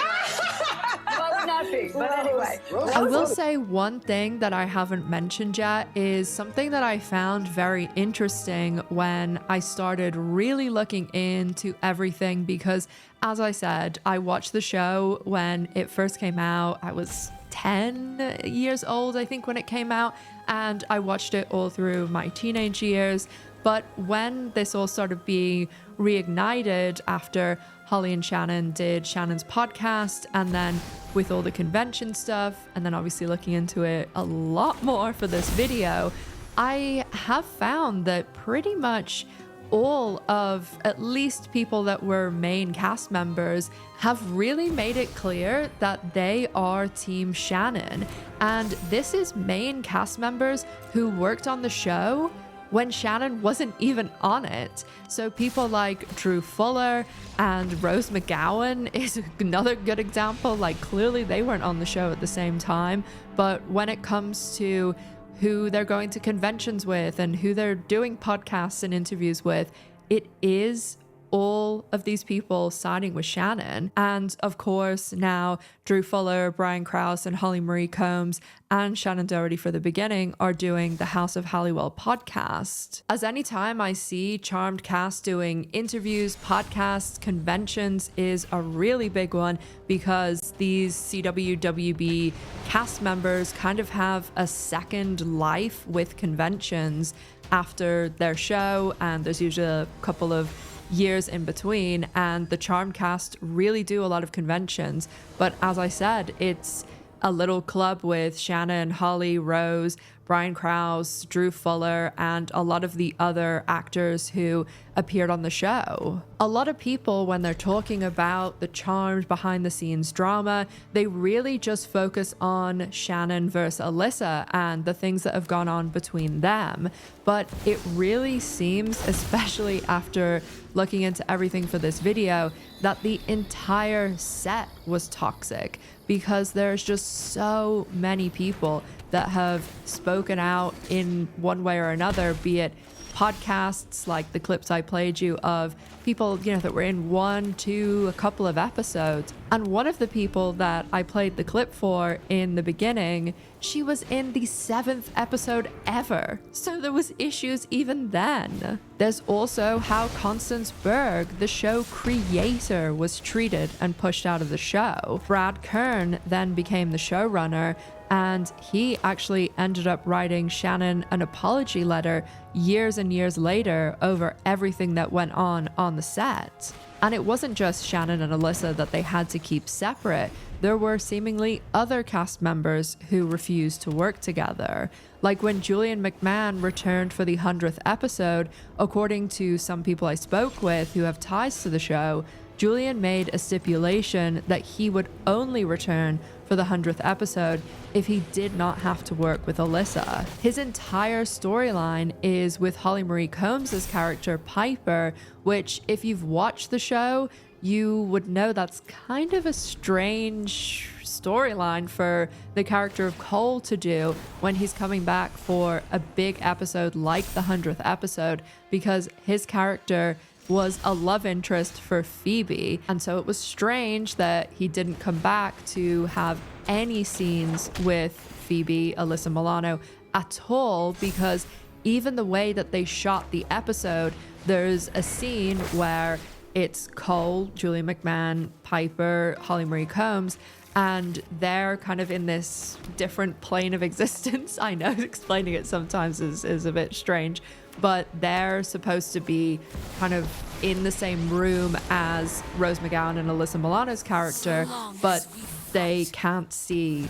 Well, it would not be, but anyway. I will say one thing that I haven't mentioned yet is something that I found very interesting when I started really looking into everything, because as I said, I watched the show when it first came out. I was 10 years old, I think, when it came out, and I watched it all through my teenage years. But when this all started being reignited after Holly and Shannon did Shannon's podcast, and then with all the convention stuff, and then obviously looking into it a lot more for this video, I have found that pretty much all of at least people that were main cast members have really made it clear that they are Team Shannon. And this is main cast members who worked on the show when Shannon wasn't even on it. So people like Drew Fuller and Rose McGowan is another good example. Like, clearly they weren't on the show at the same time, but when it comes to who they're going to conventions with and who they're doing podcasts and interviews with, it is all of these people siding with Shannon. And of course, now Drew Fuller, Brian Krause, and Holly Marie Combs and Shannon Doherty for the beginning are doing the House of Halliwell podcast. As anytime I see Charmed cast doing interviews, podcasts, conventions is a really big one, because these CWWB cast members kind of have a second life with conventions after their show, and there's usually a couple of years in between, and the Charmed cast really do a lot of conventions. But as I said, it's a little club with Shannon, Holly, Rose, Brian Krause, Drew Fuller, and a lot of the other actors who appeared on the show. A lot of people, when they're talking about the Charmed behind the scenes drama, they really just focus on Shannon versus Alyssa and the things that have gone on between them. But it really seems, especially after looking into everything for this video, that the entire set was toxic, because there's just so many people that have spoken out in one way or another, be it podcasts like the clips I played you of people, that were in 1, 2, a couple of episodes. And one of the people that I played the clip for in the beginning, she was in the 7th episode ever. So there was issues even then. There's also how Constance Berg, the show creator, was treated and pushed out of the show. Brad Kern then became the showrunner, and he actually ended up writing Shannon an apology letter years and years later over everything that went on the set. And it wasn't just Shannon and Alyssa that they had to keep separate. There were seemingly other cast members who refused to work together. Like when Julian McMahon returned for the 100th episode, according to some people I spoke with who have ties to the show, Julian made a stipulation that he would only return for the 100th episode if he did not have to work with Alyssa. His entire storyline is with Holly Marie Combs' character Piper, which if you've watched the show, you would know that's kind of a strange storyline for the character of Cole to do when he's coming back for a big episode like the 100th episode, because his character was a love interest for Phoebe, and so it was strange that he didn't come back to have any scenes with Phoebe, Alyssa Milano at all, because even the way that they shot the episode, there's a scene where it's Cole, Julian McMahon, Piper, Holly Marie Combs, and they're kind of in this different plane of existence. I know explaining it sometimes is a bit strange, but they're supposed to be kind of in the same room as Rose McGowan and Alyssa Milano's character, but they can't see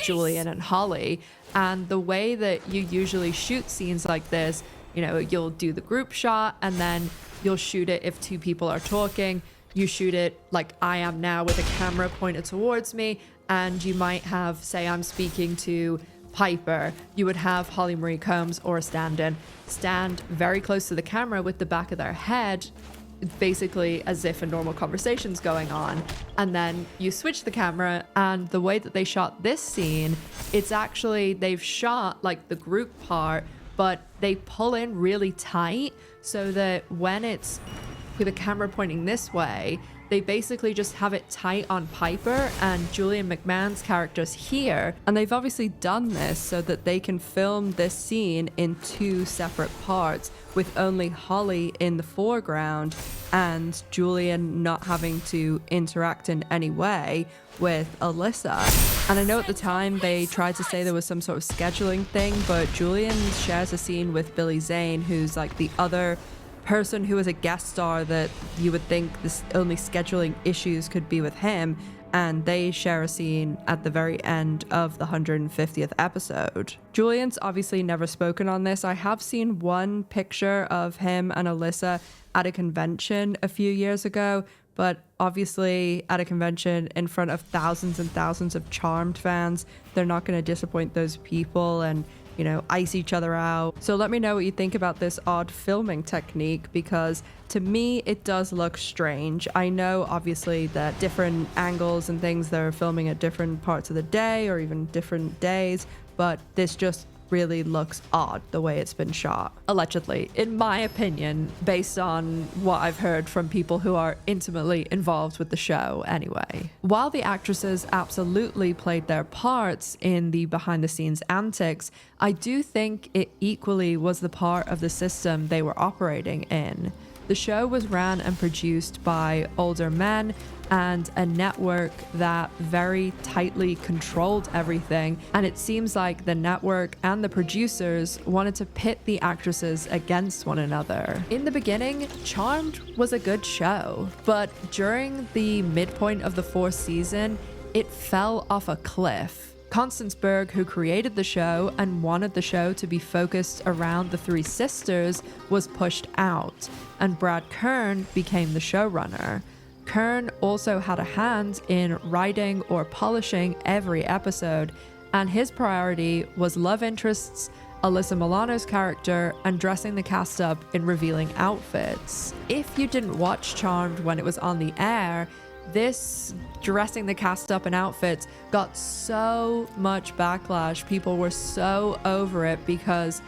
Julian and Holly. And the way that you usually shoot scenes like this, you'll do the group shot and then you'll shoot it if two people are talking. You shoot it like I am now with a camera pointed towards me, and you might have, say I'm speaking to Piper, you would have Holly Marie Combs or a stand-in stand very close to the camera with the back of their head, basically as if a normal conversation's going on, and then you switch the camera. And the way that they shot this scene, it's actually, they've shot like the group part, but they pull in really tight so that when it's with a camera pointing this way, they basically just have it tight on Piper and Julian McMahon's characters here. And they've obviously done this so that they can film this scene in 2 separate parts, with only Holly in the foreground and Julian not having to interact in any way with Alyssa. And I know at the time they tried to say there was some sort of scheduling thing, but Julian shares a scene with Billy Zane, who's like the other person who is a guest star that you would think this only scheduling issues could be with him, and they share a scene at the very end of the 150th episode. Julian's obviously never spoken on this. I have seen one picture of him and Alyssa at a convention a few years ago, but obviously at a convention in front of thousands and thousands of Charmed fans, they're not going to disappoint those people and ice each other out. So let me know what you think about this odd filming technique, because to me, it does look strange. I know obviously that different angles and things, they're filming at different parts of the day or even different days, but this just really looks odd the way it's been shot. Allegedly, in my opinion, based on what I've heard from people who are intimately involved with the show anyway. While the actresses absolutely played their parts in the behind the scenes antics, I do think it equally was the part of the system they were operating in. The show was ran and produced by older men and a network that very tightly controlled everything, and it seems like the network and the producers wanted to pit the actresses against one another. In the beginning, Charmed was a good show, but during the midpoint of the 4th season, it fell off a cliff. Constance Berg, who created the show and wanted the show to be focused around the 3 sisters, was pushed out, and Brad Kern became the showrunner. Kern also had a hand in writing or polishing every episode, and his priority was love interests, Alyssa Milano's character, and dressing the cast up in revealing outfits. If you didn't watch Charmed when it was on the air, this dressing the cast up in outfits got so much backlash. People were so over it because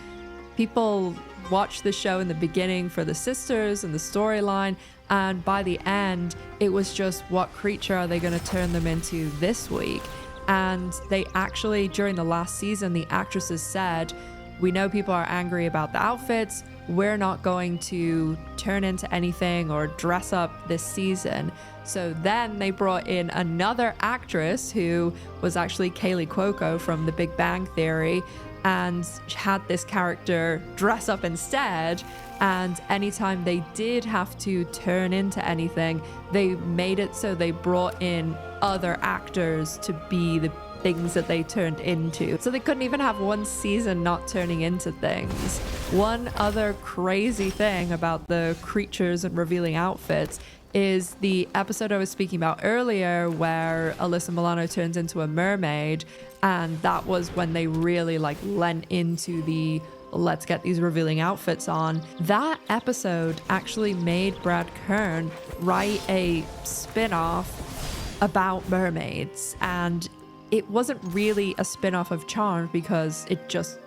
People watched the show in the beginning for the sisters and the storyline, and by the end, it was just what creature are they going to turn them into this week? And they actually, during the last season, the actresses said, we know people are angry about the outfits. We're not going to turn into anything or dress up this season. So then they brought in another actress who was actually Kaylee Cuoco from The Big Bang Theory, and had this character dress up instead. And anytime they did have to turn into anything, they made it so they brought in other actors to be the things that they turned into. So they couldn't even have one season not turning into things. One other crazy thing about the creatures and revealing outfits is the episode I was speaking about earlier where Alyssa Milano turns into a mermaid, and that was when they really like lent into the let's get these revealing outfits on. That episode actually made Brad Kern write a spin-off about mermaids, and it wasn't really a spin-off of Charmed because it just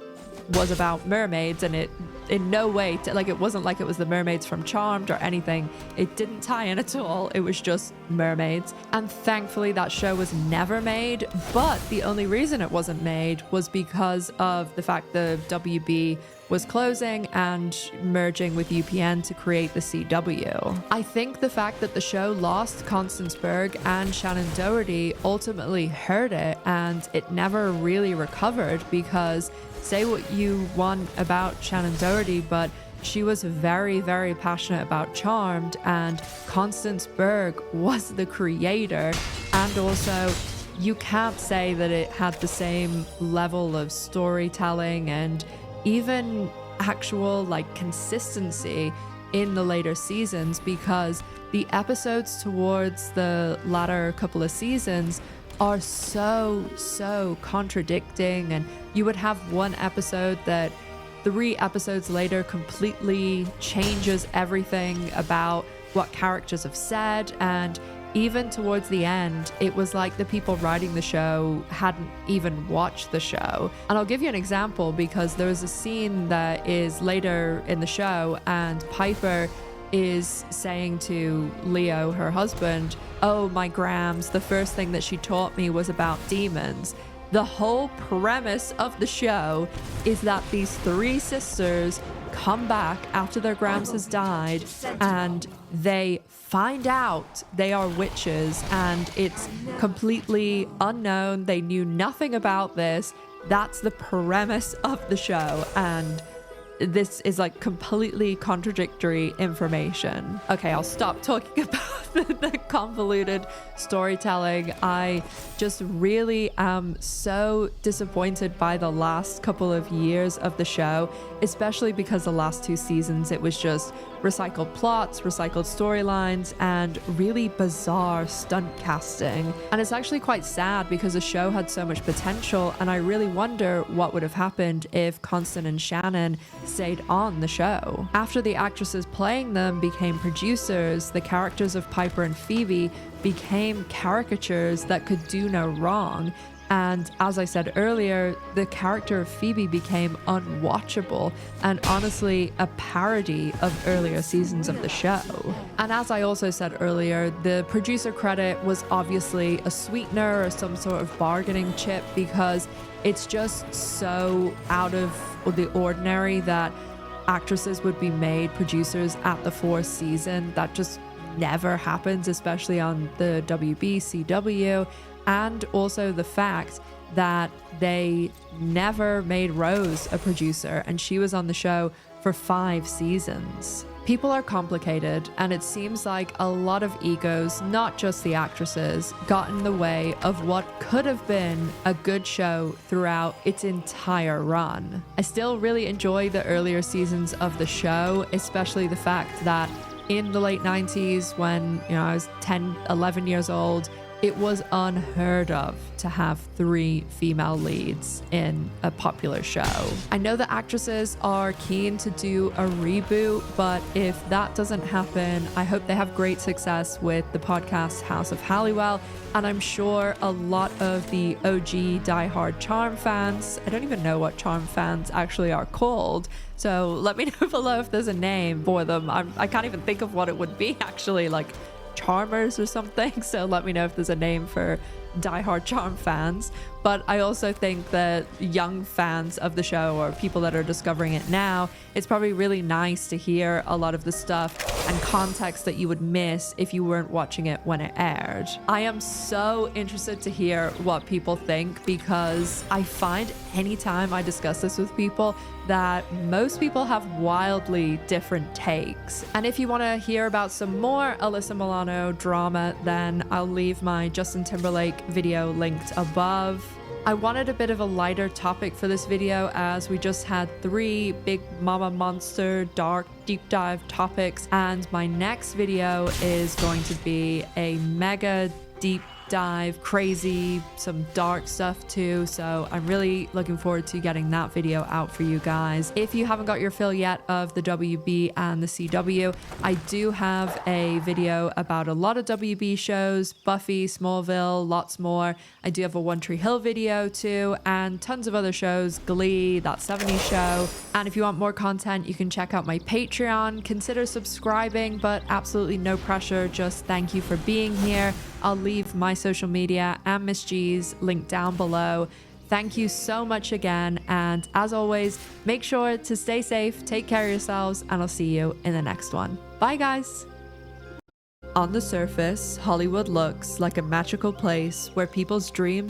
was about mermaids, and it in no way it wasn't like it was the mermaids from Charmed or anything. It didn't tie in at all. It was just mermaids, and thankfully that show was never made. But the only reason it wasn't made was because of the fact the WB was closing and merging with UPN to create the CW. I think the fact that the show lost Constance Berg and Shannon Doherty ultimately hurt it, and it never really recovered, because say what you want about Shannon Doherty, but she was very, very passionate about Charmed, and Constance Berg was the creator. And also, you can't say that it had the same level of storytelling and even actual consistency in the later seasons, because the episodes towards the latter couple of seasons are so contradicting, and you would have one episode that 3 episodes later completely changes everything about what characters have said. And even towards the end, it was like the people writing the show hadn't even watched the show. And I'll give you an example, because there is a scene that is later in the show, and Piper is saying to Leo, her husband, "Oh, my Grams, the first thing that she taught me was about demons." The whole premise of the show is that these 3 sisters come back after their Grams has died, and they find out they are witches, and it's completely unknown. They knew nothing about this. That's the premise of the show, and this is completely contradictory information. Okay, I'll stop talking about the convoluted storytelling. I just really am so disappointed by the last couple of years of the show, especially because the last 2 seasons, it was just recycled plots, recycled storylines, and really bizarre stunt casting. And it's actually quite sad, because the show had so much potential, and I really wonder what would have happened if Constance and Shannon stayed on the show. After the actresses playing them became producers, the characters of Piper and Phoebe became caricatures that could do no wrong. And as I said earlier, the character of Phoebe became unwatchable and honestly a parody of earlier seasons of the show. And as I also said earlier, the producer credit was obviously a sweetener or some sort of bargaining chip, because it's just so out of the ordinary that actresses would be made producers at the 4th season. That just never happens, especially on the WB, CW. And also the fact that they never made Rose a producer, and she was on the show for 5 seasons. People are complicated, and it seems like a lot of egos, not just the actresses, got in the way of what could have been a good show throughout its entire run. I still really enjoy the earlier seasons of the show, especially the fact that in the late 90s, when I was 10, 11 years old, It was unheard of to have 3 female leads in a popular show. I know the actresses are keen to do a reboot, but if that doesn't happen, I hope they have great success with the podcast House of Halliwell. And I'm sure a lot of the OG diehard Charm fans, I don't even know what Charm fans actually are called, so let me know below if there's a name for them. I can't even think of what it would be actually, like Charmers or something. So let me know if there's a name for diehard Charm fans. But I also think that young fans of the show, or people that are discovering it now, it's probably really nice to hear a lot of the stuff and context that you would miss if you weren't watching it when it aired. I am so interested to hear what people think, because I find anytime I discuss this with people that most people have wildly different takes. And if you want to hear about some more Alyssa Milano drama, then I'll leave my Justin Timberlake video linked above. I wanted a bit of a lighter topic for this video, as we just had 3 big mama monster dark deep dive topics, and my next video is going to be a mega deep dive, crazy, some dark stuff too. So I'm really looking forward to getting that video out for you guys. If you haven't got your fill yet of the WB and the CW, I do have a video about a lot of WB shows, Buffy, Smallville, lots more. I do have a One Tree Hill video too, and tons of other shows, Glee, That 70s Show. And if you want more content, you can check out my Patreon. Consider subscribing, but absolutely no pressure. Just thank you for being here. I'll leave my social media and Miss G's linked down below. Thank you so much again, and as always, make sure to stay safe, take care of yourselves, and I'll see you in the next one. Bye guys! On the surface, Hollywood looks like a magical place where people's dreams